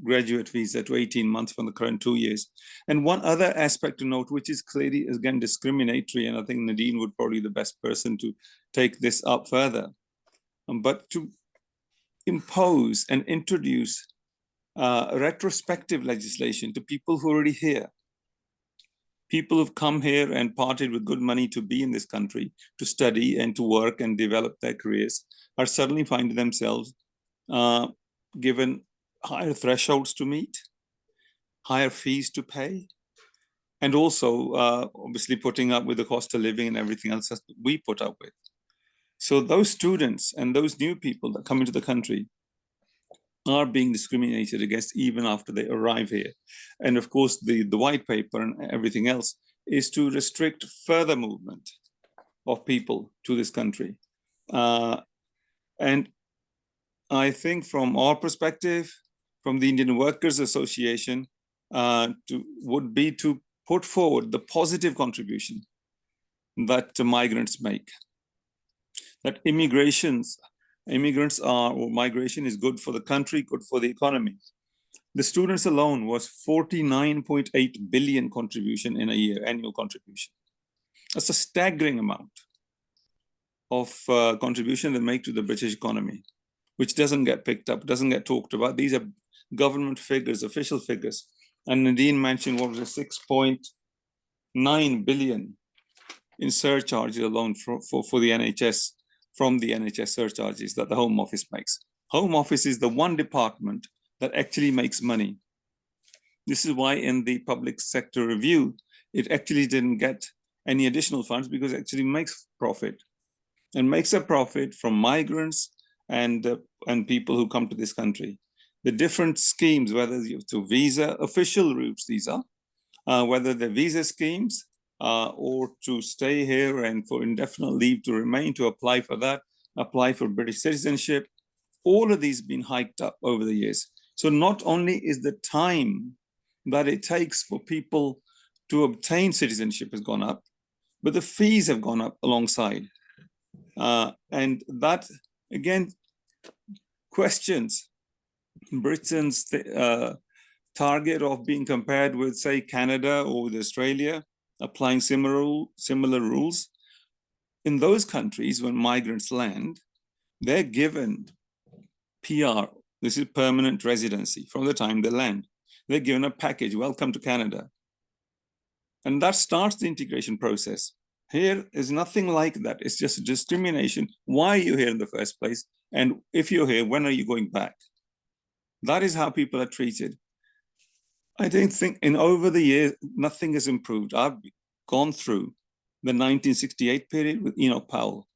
graduate visa to 18 months from the current 2 years. And one other aspect to note, which is clearly, again, discriminatory, and I think Nadine would probably be the best person to take this up further, but to impose and introduce retrospective legislation to people who are already here. People who've come here and parted with good money to be in this country, to study and to work and develop their careers, are suddenly finding themselves given higher thresholds to meet, higher fees to pay, and also obviously putting up with the cost of living and everything else that we put up with. So those students and those new people that come into the country are being discriminated against even after they arrive here. And of course, the white paper and everything else is to restrict further movement of people to this country. And I think from our perspective, from the Indian Workers Association, would be to put forward the positive contribution that migrants make. That immigrants are, or migration is good for the country, good for the economy. The students alone was 49.8 billion contribution in a year, annual contribution. That's a staggering amount of contribution they make to the British economy, which doesn't get picked up, doesn't get talked about. These are government figures, official figures. And Nadine mentioned what was it, 6.9 billion in surcharges alone for the NHS, from the NHS surcharges that the Home Office makes. Home Office is the one department that actually makes money. This is why in the public sector review, it actually didn't get any additional funds, because it actually makes profit, and makes a profit from migrants and people who come to this country. The different schemes, whether you to visa, official routes these are, whether they're visa schemes or to stay here and for indefinite leave to remain, to apply for that, apply for British citizenship, all of these been hiked up over the years. So not only is the time that it takes for people to obtain citizenship has gone up, but the fees have gone up alongside. And that, again, questions Britain's target of being compared with, say, Canada or with Australia, applying similar rules. In those countries, when migrants land, they're given PR. This is permanent residency from the time they land. They're given a package, welcome to Canada. And that starts the integration process. Here is nothing like that. It's just a discrimination. Why are you here in the first place? And if you're here, when are you going back? That is how people are treated. I don't think in over the years, nothing has improved. I've gone through the 1968 period with Enoch Powell,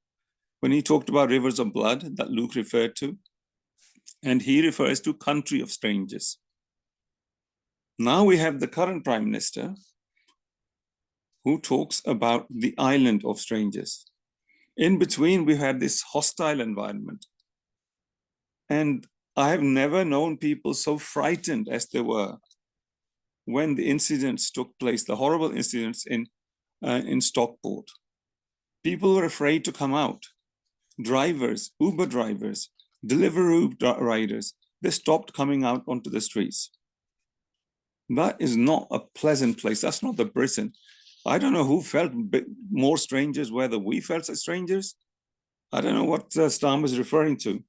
when he talked about rivers of blood that Luke referred to, and he refers to country of strangers. Now we have the current Prime Minister who talks about the island of strangers. In between, we had this hostile environment. And I have never known people so frightened as they were when the incidents took place, the horrible incidents in Stockport. People were afraid to come out. Drivers, Uber drivers, Deliveroo riders, they stopped coming out onto the streets. That is not a pleasant place. That's not the Britain. I don't know who felt more strangers, whether we felt as strangers. I don't know what Stam was referring to,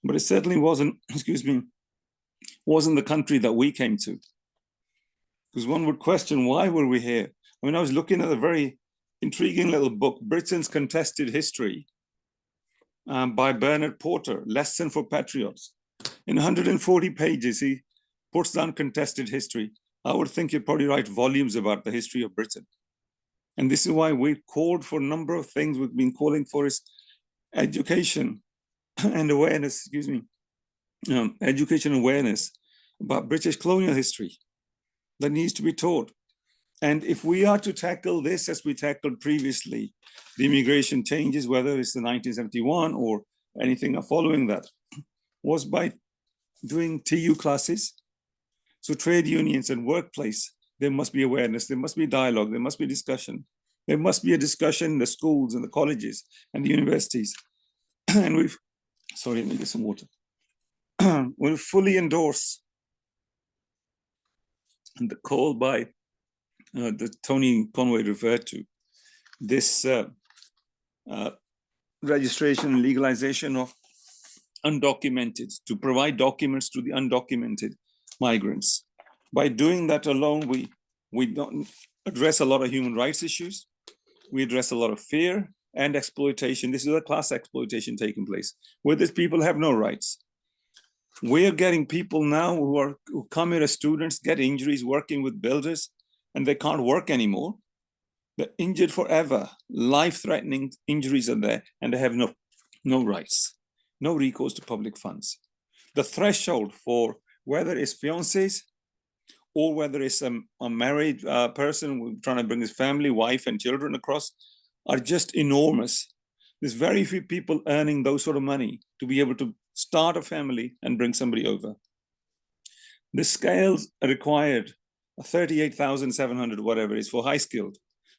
but it certainly wasn't, wasn't the country that we came to. Because one would question, why were we here? I mean, I was looking at a very intriguing little book, Britain's Contested History, by Bernard Porter, Lesson for Patriots. In 140 pages, he puts down contested history. I would think he'd probably write volumes about the history of Britain. And this is why we've called for a number of things we've been calling for is education and awareness, education awareness about British colonial history that needs to be taught. And if we are to tackle this as we tackled previously, the immigration changes, whether it's the 1971 or anything following that, was by doing TU classes. So trade unions and workplace, there must be awareness, there must be dialogue, there must be discussion. There must be a discussion in the schools and the colleges and the universities. And we've, sorry, let me get some water. We'll fully endorse the call by the Tony Conway referred to, this registration and legalization of undocumented, to provide documents to the undocumented migrants. By doing that alone, we don't address a lot of human rights issues. We address a lot of fear and exploitation. This is a class exploitation taking place, where these people have no rights. We're getting people now who come here as students, get injuries working with builders, and they can't work anymore. They're injured forever. Life-threatening injuries are there, and they have no rights, no recourse to public funds. The threshold for whether it's fiancés or whether it's a married person trying to bring his family, wife and children across, are just enormous. There's very few people earning those sort of money to be able to start a family and bring somebody over. The scales required 38,700, whatever it is, for high skilled.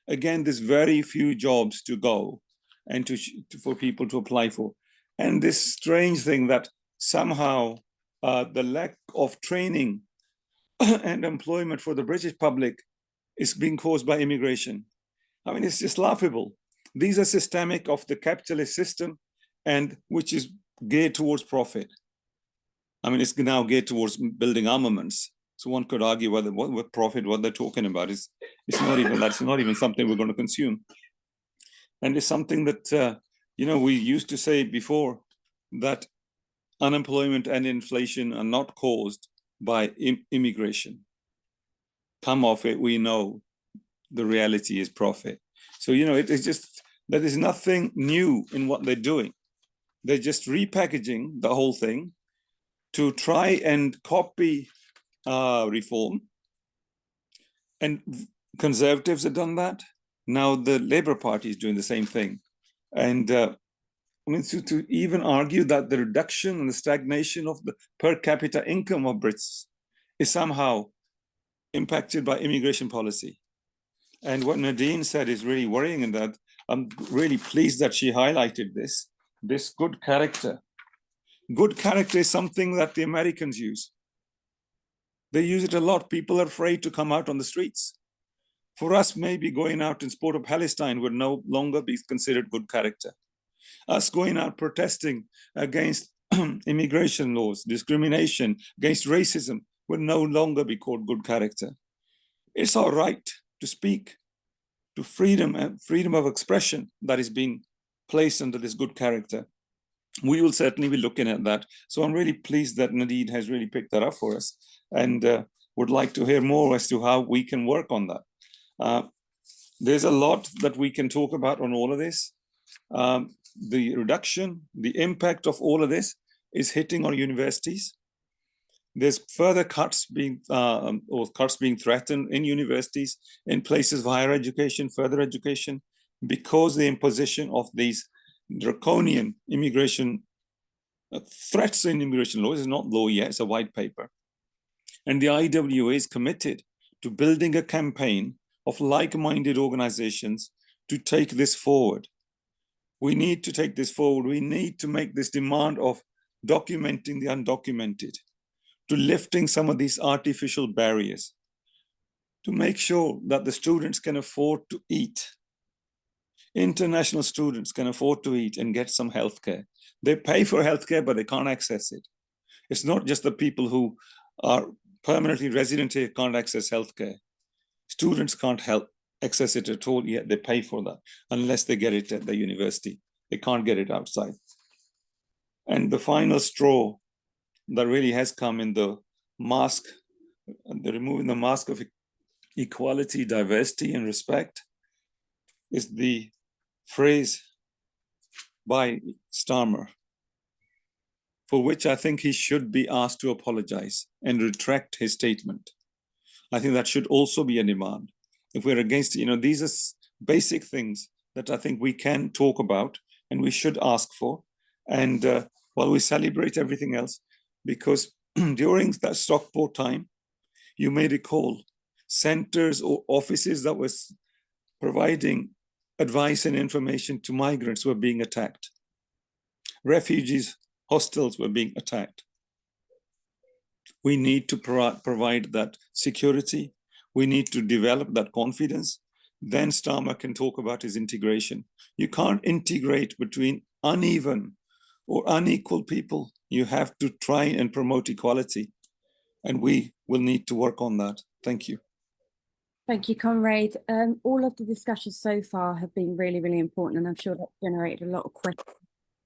Again, there's very few jobs to go and for people to apply for. And this strange thing that somehow the lack of training and employment for the British public is being caused by immigration. I mean, it's just laughable. These are systemic of the capitalist system, and which is geared towards profit. I mean, it's now geared towards building armaments. So one could argue whether what profit, what they're talking about is, it's not even, that's not even something we're going to consume. And it's something that, we used to say before that unemployment and inflation are not caused by immigration. Come off it, we know the reality is profit. So, it is just, there is nothing new in what they're doing. They're just repackaging the whole thing to try and copy reform. And conservatives have done that. Now the Labour Party is doing the same thing. And to even argue that the reduction and the stagnation of the per capita income of Brits is somehow impacted by immigration policy. And what Nadine said is really worrying, in that I'm really pleased that she highlighted this good character. Good character is something that the Americans use. They use it a lot. People are afraid to come out on the streets. For us, maybe going out in support of Palestine would no longer be considered good character. Us going out protesting against immigration laws, discrimination, against racism would no longer be called good character. It's our right to speak, to freedom and freedom of expression that is being placed under this good character. We will certainly be looking at that. So I'm really pleased that Nadine has really picked that up for us, and would like to hear more as to how we can work on that. There's a lot that we can talk about on all of this. The reduction, the impact of all of this is hitting our universities. There's further cuts being threatened in universities, in places of higher education, further education, because the imposition of these draconian immigration threats in immigration law. Is not law yet, it's a white paper. And the IWA is committed to building a campaign of like-minded organizations to take this forward. We need to take this forward. We need to make this demand of documenting the undocumented, to lifting some of these artificial barriers, to make sure that the students can afford to eat. International students can afford to eat and get some healthcare. They pay for healthcare, but they can't access it. It's not just the people who are permanently resident here can't access healthcare. Students can't access it at all, yet they pay for that unless they get it at the university. They can't get it outside. And the final straw that really has come in the mask, the removing the mask of equality, diversity, and respect, is the phrase by Starmer, for which I think he should be asked to apologize and retract his statement. I think that should also be a demand. If we're against, these are basic things that I think we can talk about and we should ask for. And while we celebrate everything else, because during that Stockport time, you may recall centers or offices that was providing advice and information to migrants were being attacked. Refugees, hostels were being attacked. We need to provide that security. We need to develop that confidence. Then Starmer can talk about his integration. You can't integrate between uneven or unequal people. You have to try and promote equality. And we will need to work on that. Thank you. Thank you, Conrad. All of the discussions so far have been really, really important, and I'm sure that generated a lot of questions.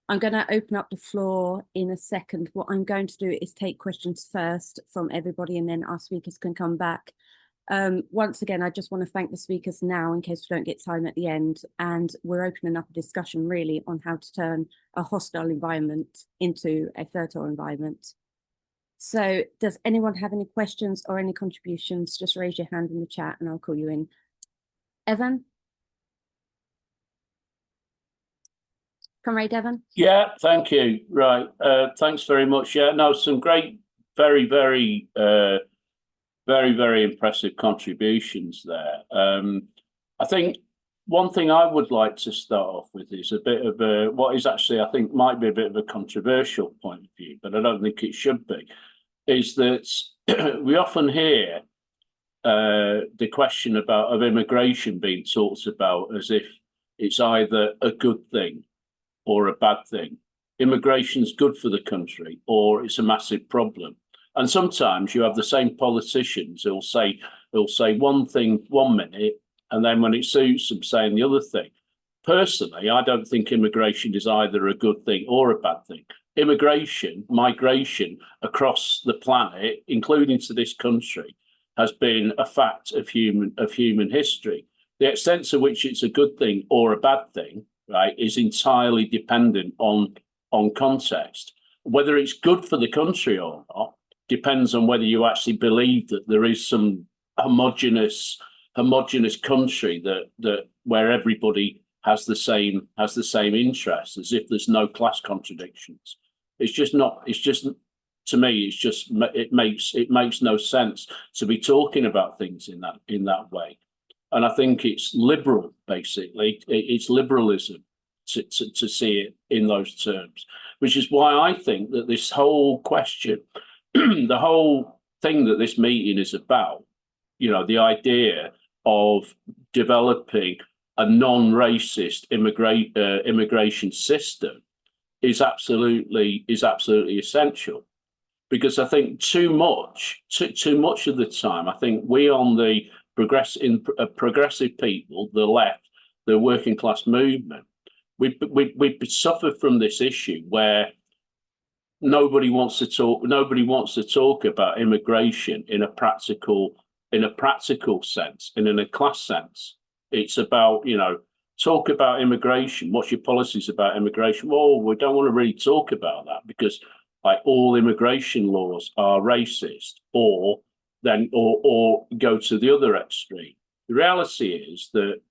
I'm going to open up the floor in a second. What I'm going to do is take questions first from everybody, and then our speakers can come back. Once again, I just want to thank the speakers now in case we don't get time at the end. And we're opening up a discussion really on how to turn a hostile environment into a fertile environment. So does anyone have any questions or any contributions? Just raise your hand in the chat and I'll call you in. Evan? Comrade Devon? Yeah, thank you. Right. Thanks very much. Yeah, no, some great, very, very impressive contributions there. I think one thing I would like to start off with is a bit of what is actually, I think, might be a bit of a controversial point of view, but I don't think it should be, is that we often hear the question of immigration being talked about as if it's either a good thing or a bad thing. Immigration's good for the country or it's a massive problem. And sometimes you have the same politicians who'll say one thing 1 minute, and then when it suits them saying the other thing. Personally, I don't think immigration is either a good thing or a bad thing. Migration across the planet, including to this country, has been a fact of human history. The extent to which it's a good thing or a bad thing, right, is entirely dependent on context. Whether it's good for the country or not depends on whether you actually believe that there is some homogenous country that where everybody has the same interests, as if there's no class contradictions. It's just not. It's just, to me, it makes no sense to be talking about things in that way. And I think it's liberal, basically. It's liberalism to see it in those terms, which is why I think that this whole question, the whole thing that this meeting is about, the idea of developing a non-racist immigration system is absolutely essential. Because I think too much of the time, I think we on the progressive people, the left, the working class movement, we suffer from this issue where nobody wants to talk about immigration in a practical sense, and in a class sense. It's about, talk about immigration. What's your policies about immigration? Well, we don't want to really talk about that because all immigration laws are racist, or go to the other extreme. The reality is that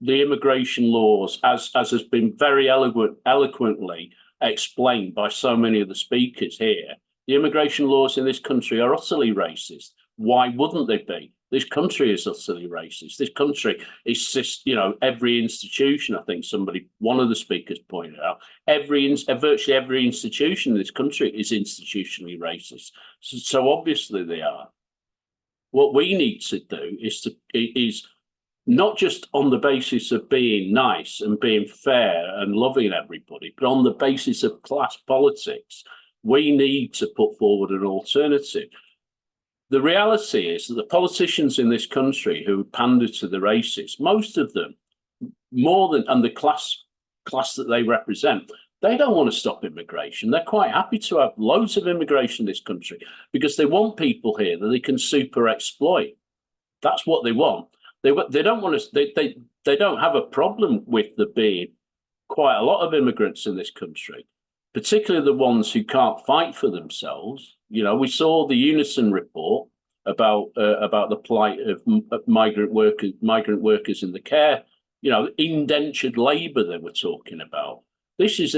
the immigration laws, as has been very eloquently explained by so many of the speakers here, the immigration laws in this country are utterly racist. Why wouldn't they be? This country is utterly racist. This country is, every institution, I think one of the speakers pointed out, virtually every institution in this country is institutionally racist. So obviously they are. What we need to do is not just on the basis of being nice and being fair and loving everybody, but on the basis of class politics, we need to put forward an alternative. The reality is that the politicians in this country who pander to the racists, most of them, and the class that they represent, they don't want to stop immigration. They're quite happy to have loads of immigration in this country because they want people here that they can super exploit. That's what they want. They don't want to. They don't have a problem with there being quite a lot of immigrants in this country, particularly the ones who can't fight for themselves. We saw the Unison report about the plight of migrant workers in the care. Indentured labour they were talking about. This is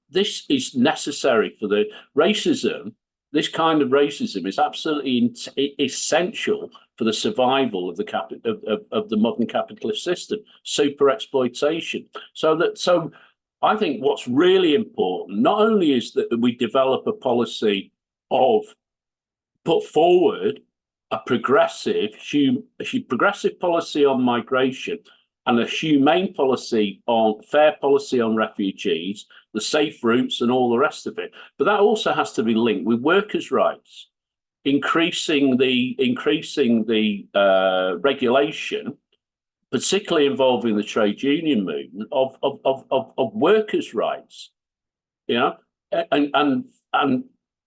this is necessary for the racism. This kind of racism is absolutely essential for the survival of the modern capitalist system. Super exploitation. So I think what's really important not only is that we develop a policy of put forward a progressive policy on migration and a humane policy fair policy on refugees, the safe routes and all the rest of it. But that also has to be linked with workers' rights, increasing the regulation, particularly involving the trade union movement of workers' rights, and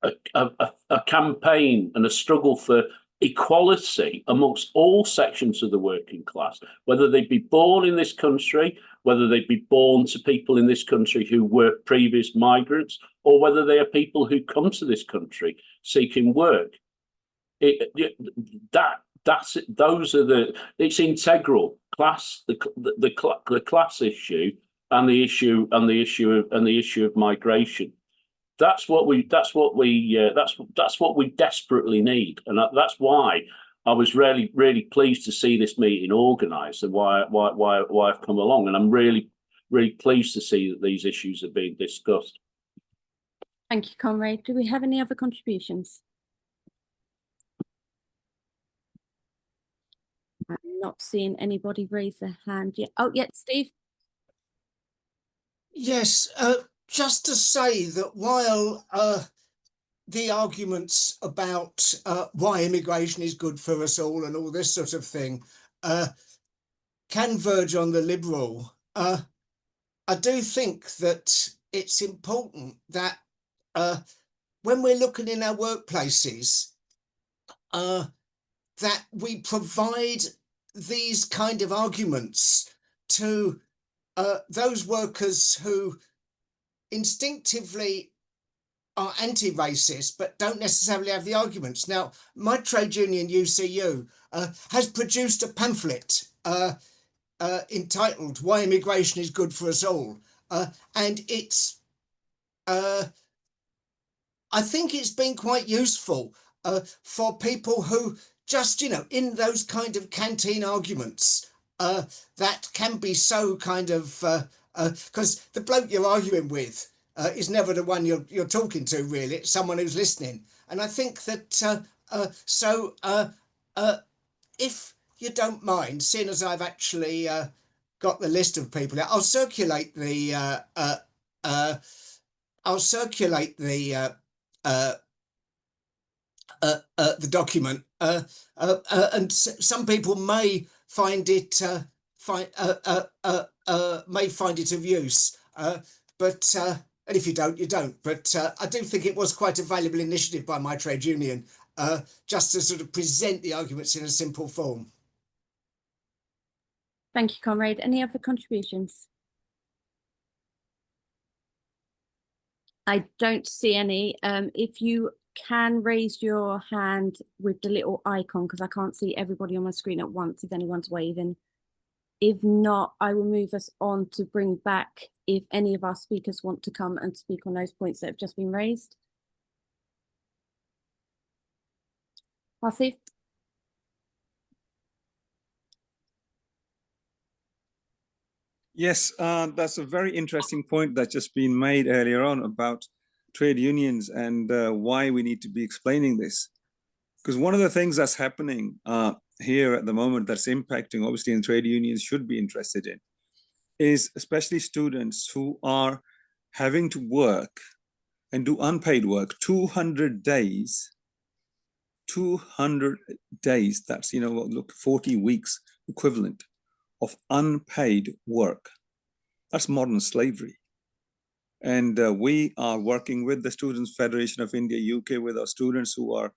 a campaign and a struggle for equality amongst all sections of the working class, whether they be born in this country, whether they be born to people in this country who were previous migrants, or whether they are people who come to this country seeking work. It's integral. The class issue and the issue of migration. That's what we desperately need, and that's why I was really pleased to see this meeting organised, and why I've come along, and I'm really pleased to see that these issues are being discussed. Thank you, Conway. Do we have any other contributions? I'm not seeing anybody raise their hand yet. Oh, yeah, Steve. Yes, just to say that while the arguments about why immigration is good for us all and all this sort of thing can verge on the liberal, I do think that it's important that when we're looking in our workplaces, that we provide these kind of arguments to those workers who instinctively are anti-racist but don't necessarily have the arguments. Now, my trade union, UCU, has produced a pamphlet entitled Why Immigration is Good for Us All. And it's, I think it's been quite useful for people who just, you know, in those kind of canteen arguments that can be so kind of, because the bloke you're arguing with is never the one you're talking to, really. It's someone who's listening. And I think that, if you don't mind, seeing as I've actually got the list of people, I'll circulate the document, and some people may find it of use, but and if you don't, you don't. But I do think it was quite a valuable initiative by my trade union, just to sort of present the arguments in a simple form. Thank you, Conrad. Any other contributions? I don't see any. If you can raise your hand with the little icon, because I can't see everybody on my screen at once if anyone's waving. If not, I will move us on to bring back if any of our speakers want to come and speak on those points that have just been raised. Harsev? Yes, that's a very interesting point that's just been made earlier on about trade unions and why we need to be explaining this. Because one of the things that's happening here at the moment that's impacting, obviously, and trade unions should be interested in, is especially students who are having to work and do unpaid work 200 days. 200 days, that's, you know, look, 40 weeks equivalent of unpaid work. That's modern slavery. And we are working with the Students' Federation of India, UK, with our students who are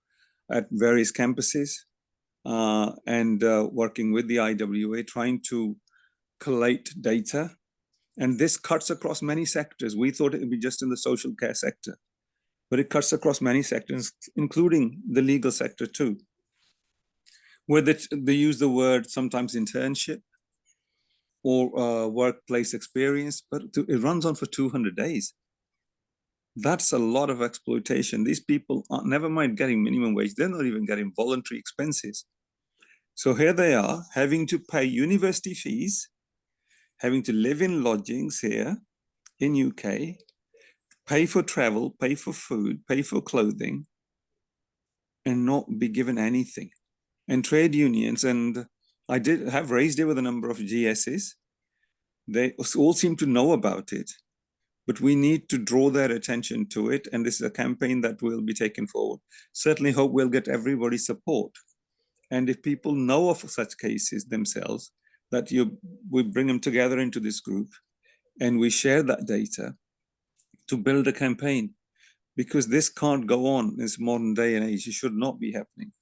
at various campuses and working with the IWA, trying to collate data. And this cuts across many sectors. We thought it would be just in the social care sector, but it cuts across many sectors, including the legal sector too, where they use the word sometimes internship or workplace experience, but it runs on for 200 days. That's a lot of exploitation. These people are, never mind getting minimum wage, they're not even getting voluntary expenses. So here they are having to pay university fees, having to live in lodgings here in UK, pay for travel, pay for food, pay for clothing, and not be given anything. And trade unions, and I did have raised it with a number of GSs. They all seem to know about it, but we need to draw their attention to it. And this is a campaign that will be taken forward. Certainly hope we'll get everybody's support. And if people know of such cases themselves, that we bring them together into this group and we share that data to build a campaign, because this can't go on in this modern day and age. It should not be happening.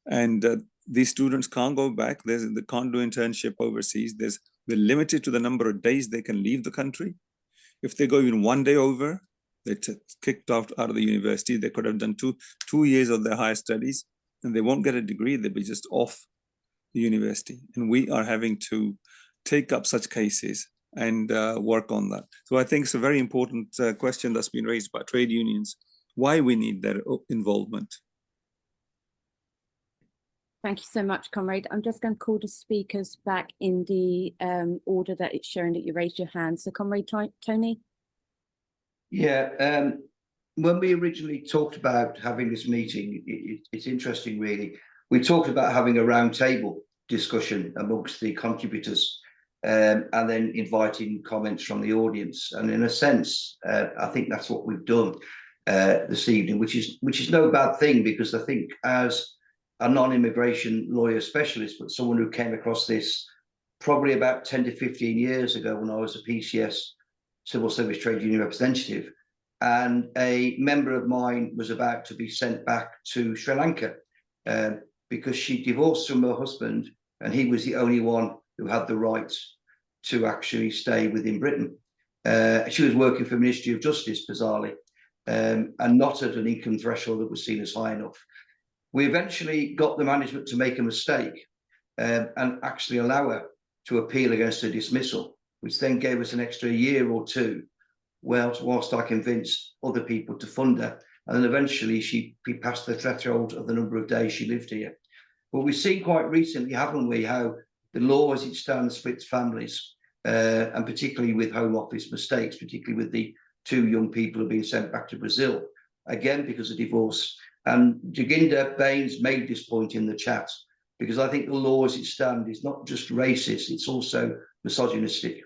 And these students can't go back. They can't do internship overseas. They're limited to the number of days they can leave the country. If they go even one day over, they're kicked out of the university. They could have done two years of their higher studies, and they won't get a degree. They'll be just off the university. And we are having to take up such cases and work on that. So I think it's a very important question that's been raised by trade unions, why we need their involvement. Thank you so much, Comrade. I'm just going to call the speakers back in the order that it's showing that you raised your hand. So Comrade Tony. Yeah, when we originally talked about having this meeting, it's interesting really. We talked about having a roundtable discussion amongst the contributors and then inviting comments from the audience. And in a sense, I think that's what we've done this evening, which is no bad thing, because I think as a non-immigration lawyer specialist, but someone who came across this probably about 10 to 15 years ago when I was a PCS Civil Service Trade Union representative, and a member of mine was about to be sent back to Sri Lanka because she divorced from her husband, and he was the only one who had the right to actually stay within Britain. She was working for the Ministry of Justice, bizarrely, and not at an income threshold that was seen as high enough. We eventually got the management to make a mistake and actually allow her to appeal against her dismissal, which then gave us an extra year or two, whilst I convinced other people to fund her. And then eventually she passed the threshold of the number of days she lived here. But we've seen quite recently, haven't we, how the law as it stands splits families, and particularly with Home Office mistakes, particularly with the 2 young people who have been sent back to Brazil, again because of divorce. And Jaginda Bains made this point in the chat, because I think the law as it stands is not just racist, it's also misogynistic.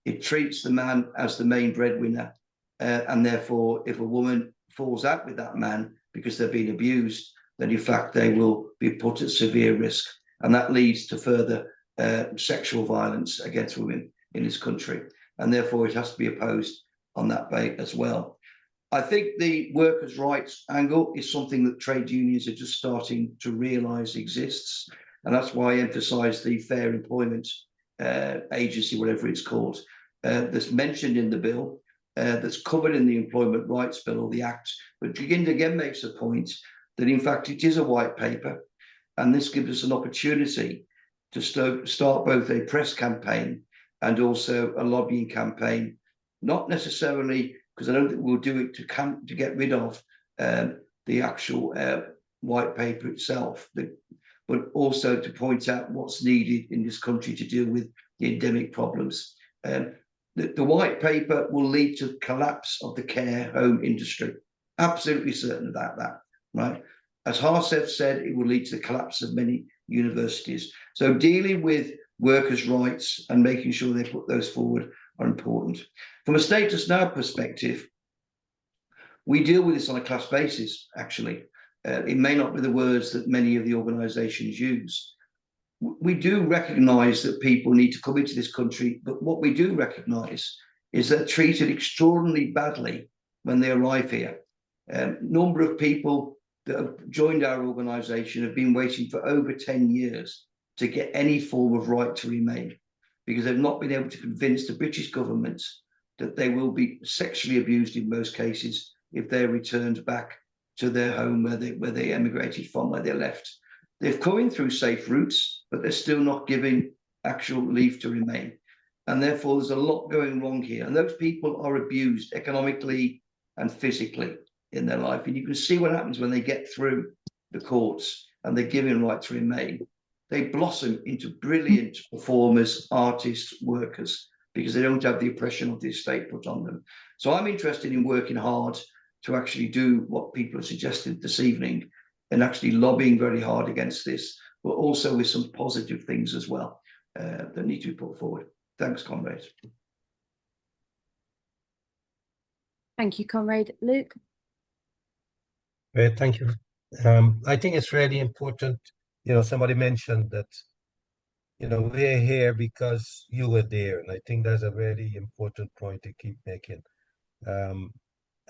It treats the man as the main breadwinner, and therefore if a woman falls out with that man because they're being abused, then in fact they will be put at severe risk, and that leads to further sexual violence against women in this country, and therefore it has to be opposed on that base as well. I think the workers' rights angle is something that trade unions are just starting to realise exists, and that's why I emphasise the Fair Employment Agency, whatever it's called, that's mentioned in the bill, that's covered in the Employment Rights Bill or the Act. But Jaginda again makes a point that in fact it is a white paper, and this gives us an opportunity to start both a press campaign and also a lobbying campaign, not necessarily because I don't think we'll do it to get rid of the actual white paper itself, but also to point out what's needed in this country to deal with the endemic problems. The white paper will lead to the collapse of the care home industry. Absolutely certain about that, right? As Harsev said, it will lead to the collapse of many universities. So dealing with workers' rights and making sure they put those forward are important. From a status now perspective, we deal with this on a class basis, actually. It may not be the words that many of the organisations use. We do recognise that people need to come into this country, but what we do recognise is they're treated extraordinarily badly when they arrive here. Number of people that have joined our organisation have been waiting for over 10 years to get any form of right to remain, because they've not been able to convince the British government that they will be sexually abused in most cases if they're returned back to their home where they emigrated from, where they left. They've come in through safe routes, but they're still not giving actual leave to remain. And therefore, there's a lot going wrong here. And those people are abused economically and physically in their life. And you can see what happens when they get through the courts and they're given right to remain. They blossom into brilliant performers, artists, workers, because they don't have the oppression of the estate put on them. So I'm interested in working hard to actually do what people have suggested this evening, and actually lobbying very hard against this, but also with some positive things as well that need to be put forward. Thanks, comrades. Thank you, Comrade. Luke? Great, thank you. I think it's really important, somebody mentioned that, we're here because you were there, and I think that's a really important point to keep making.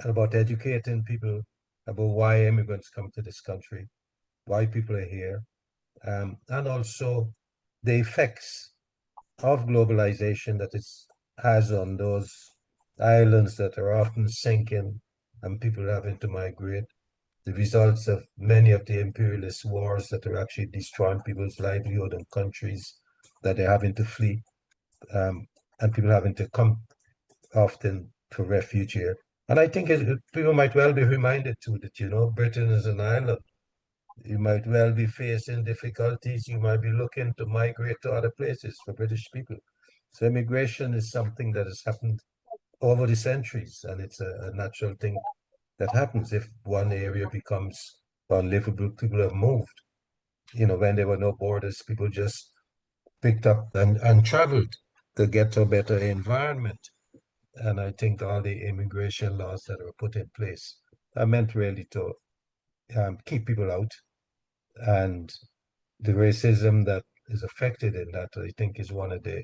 About educating people about why immigrants come to this country, why people are here, and also the effects of globalization that it has on those islands that are often sinking and people having to migrate, the results of many of the imperialist wars that are actually destroying people's livelihood and countries that they're having to flee. and people having to come often for refuge here. And I think people might well be reminded too that, you know, Britain is an island. You might well be facing difficulties. You might be looking to migrate to other places for British people. So immigration is something that has happened over the centuries, and it's a natural thing that happens. If one area becomes unlivable, people have moved. You know, when there were no borders, people just picked up and traveled to get to a better environment. And I think all the immigration laws that were put in place are meant really to keep people out. And the racism that is affected in that, I think, is one of the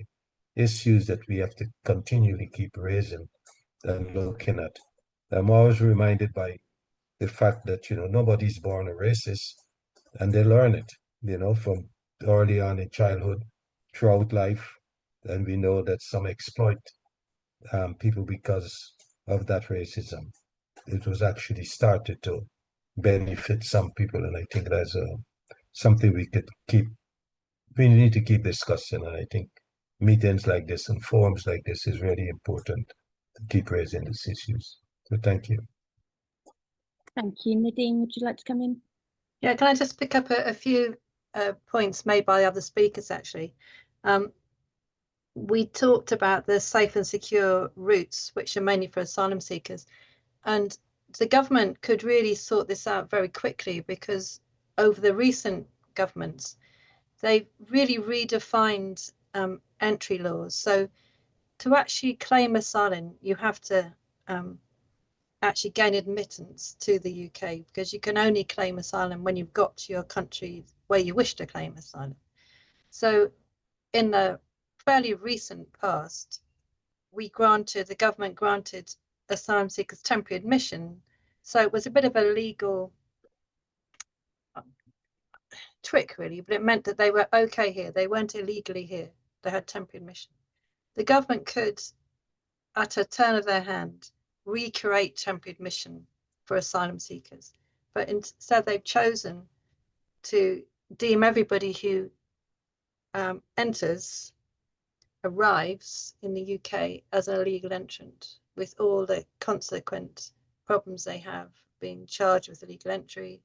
issues that we have to continually keep raising and looking at. I'm always reminded by the fact that, you know, nobody's born a racist, and they learn it, you know, from early on in childhood, throughout life. And we know that some exploit people because of that racism. It was actually started to benefit some people, and I think that's something we need to keep discussing. And I think meetings like this and forums like this is really important to keep raising these issues. So thank you. Thank you. Nadine, would you like to come in? Yeah, can I just pick up a few points made by other speakers, actually? We talked about the safe and secure routes, which are mainly for asylum seekers. And the government could really sort this out very quickly, because over the recent governments, they've really redefined entry laws. So to actually claim asylum, you have to actually gain admittance to the UK, because you can only claim asylum when you've got to your country where you wish to claim asylum. So in the fairly recent past, the government granted asylum seekers temporary admission. So it was a bit of a legal trick, really, but it meant that they were okay here. They weren't illegally here. They had temporary admission. The government could, at a turn of their hand, recreate temporary admission for asylum seekers. But instead, they've chosen to deem everybody who arrives in the UK as an illegal entrant, with all the consequent problems they have, being charged with illegal entry.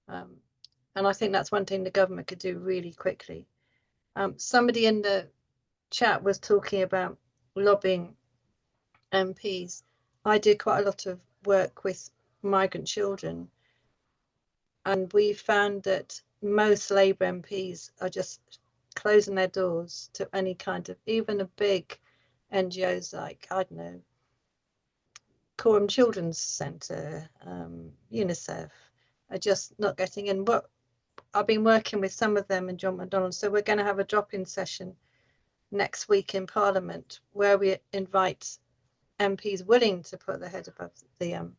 And I think that's one thing the government could do really quickly. Somebody in the chat was talking about lobbying MPs. I do quite a lot of work with migrant children, and we found that most Labour MPs are just closing their doors to any kind of, even a big NGOs like, I don't know, Coram Children's Centre, UNICEF, are just not getting in. But I've been working with some of them and John McDonald, so we're going to have a drop-in session next week in Parliament where we invite MPs willing to put their head above the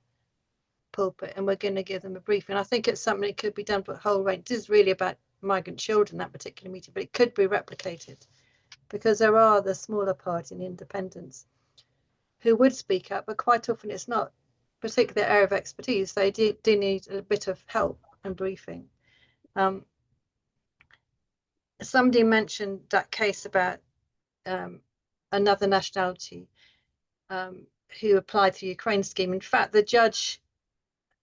pulpit, and we're going to give them a briefing. I think it's something that could be done for a whole range. This is really about migrant children, that particular meeting, but it could be replicated, because there are the smaller party and the independents who would speak up, but quite often it's not particularly their area of expertise. They do need a bit of help and briefing. Somebody mentioned that case about another nationality who applied to the Ukraine scheme. In fact, the judge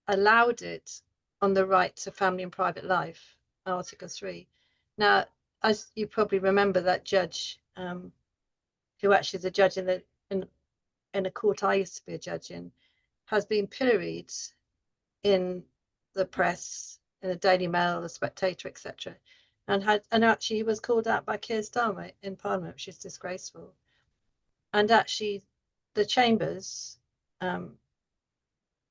allowed it on the right to family and private life, Article 3. Now, as you probably remember, that judge, who actually is a judge in a court I used to be a judge in, has been pilloried in the press, in the Daily Mail, the Spectator, etc. And actually he was called out by Keir Starmer in Parliament, which is disgraceful. And actually the Chambers,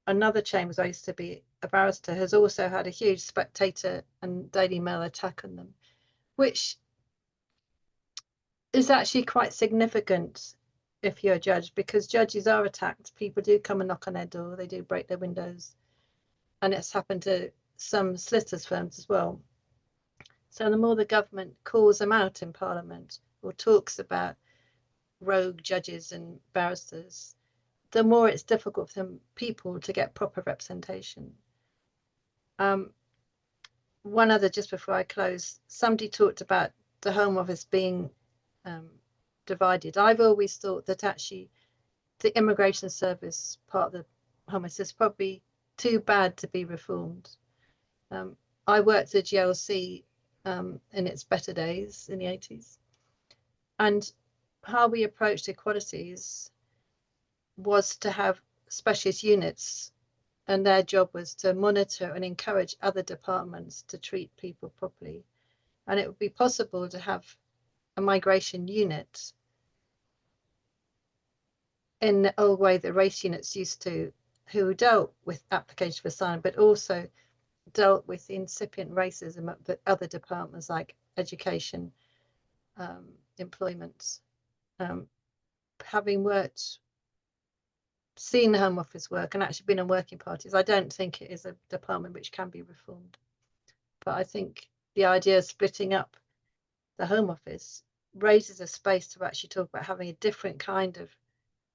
another Chambers I used to be a barrister, has also had a huge Spectator and Daily Mail attack on them, which is actually quite significant if you're a judge, because judges are attacked. People do come and knock on their door, they do break their windows, and it's happened to some solicitors' firms as well. So the more the government calls them out in Parliament or talks about rogue judges and barristers, the more it's difficult for people to get proper representation. One other, just before I close, somebody talked about the Home Office being divided. I've always thought that actually the immigration service part of the Home Office is probably too bad to be reformed. I worked at GLC in its better days in the 80s, and how we approached equalities was to have specialist units, and their job was to monitor and encourage other departments to treat people properly. And it would be possible to have a migration unit in the old way that race units used to, who dealt with application for asylum, but also dealt with incipient racism at other departments like education, employment. Having seen the Home Office work and actually been in working parties, I don't think it is a department which can be reformed. But I think the idea of splitting up the Home Office raises a space to actually talk about having a different kind of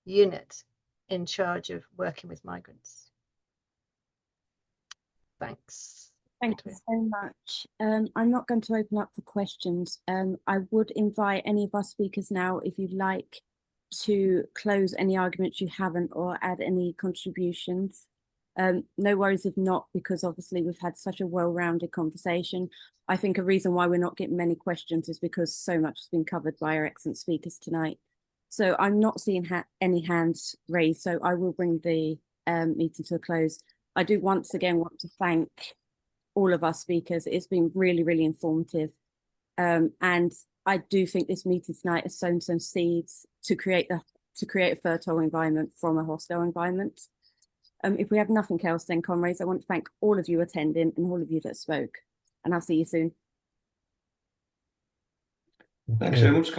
unit in charge of working with migrants. Thanks. Thank you so much. I'm not going to open up for questions. I would invite any of our speakers now, if you'd like to close any arguments you haven't or add any contributions. No worries if not, because obviously we've had such a well-rounded conversation. I think a reason why we're not getting many questions is because so much has been covered by our excellent speakers tonight. So I'm not seeing any hands raised, so I will bring the meeting to a close. I do once again want to thank all of our speakers. It's been really, really informative. And I do think this meeting tonight has sown some seeds to create a fertile environment from a hostile environment. If we have nothing else, then comrades, I want to thank all of you attending and all of you that spoke, and I'll see you soon. Thanks very much.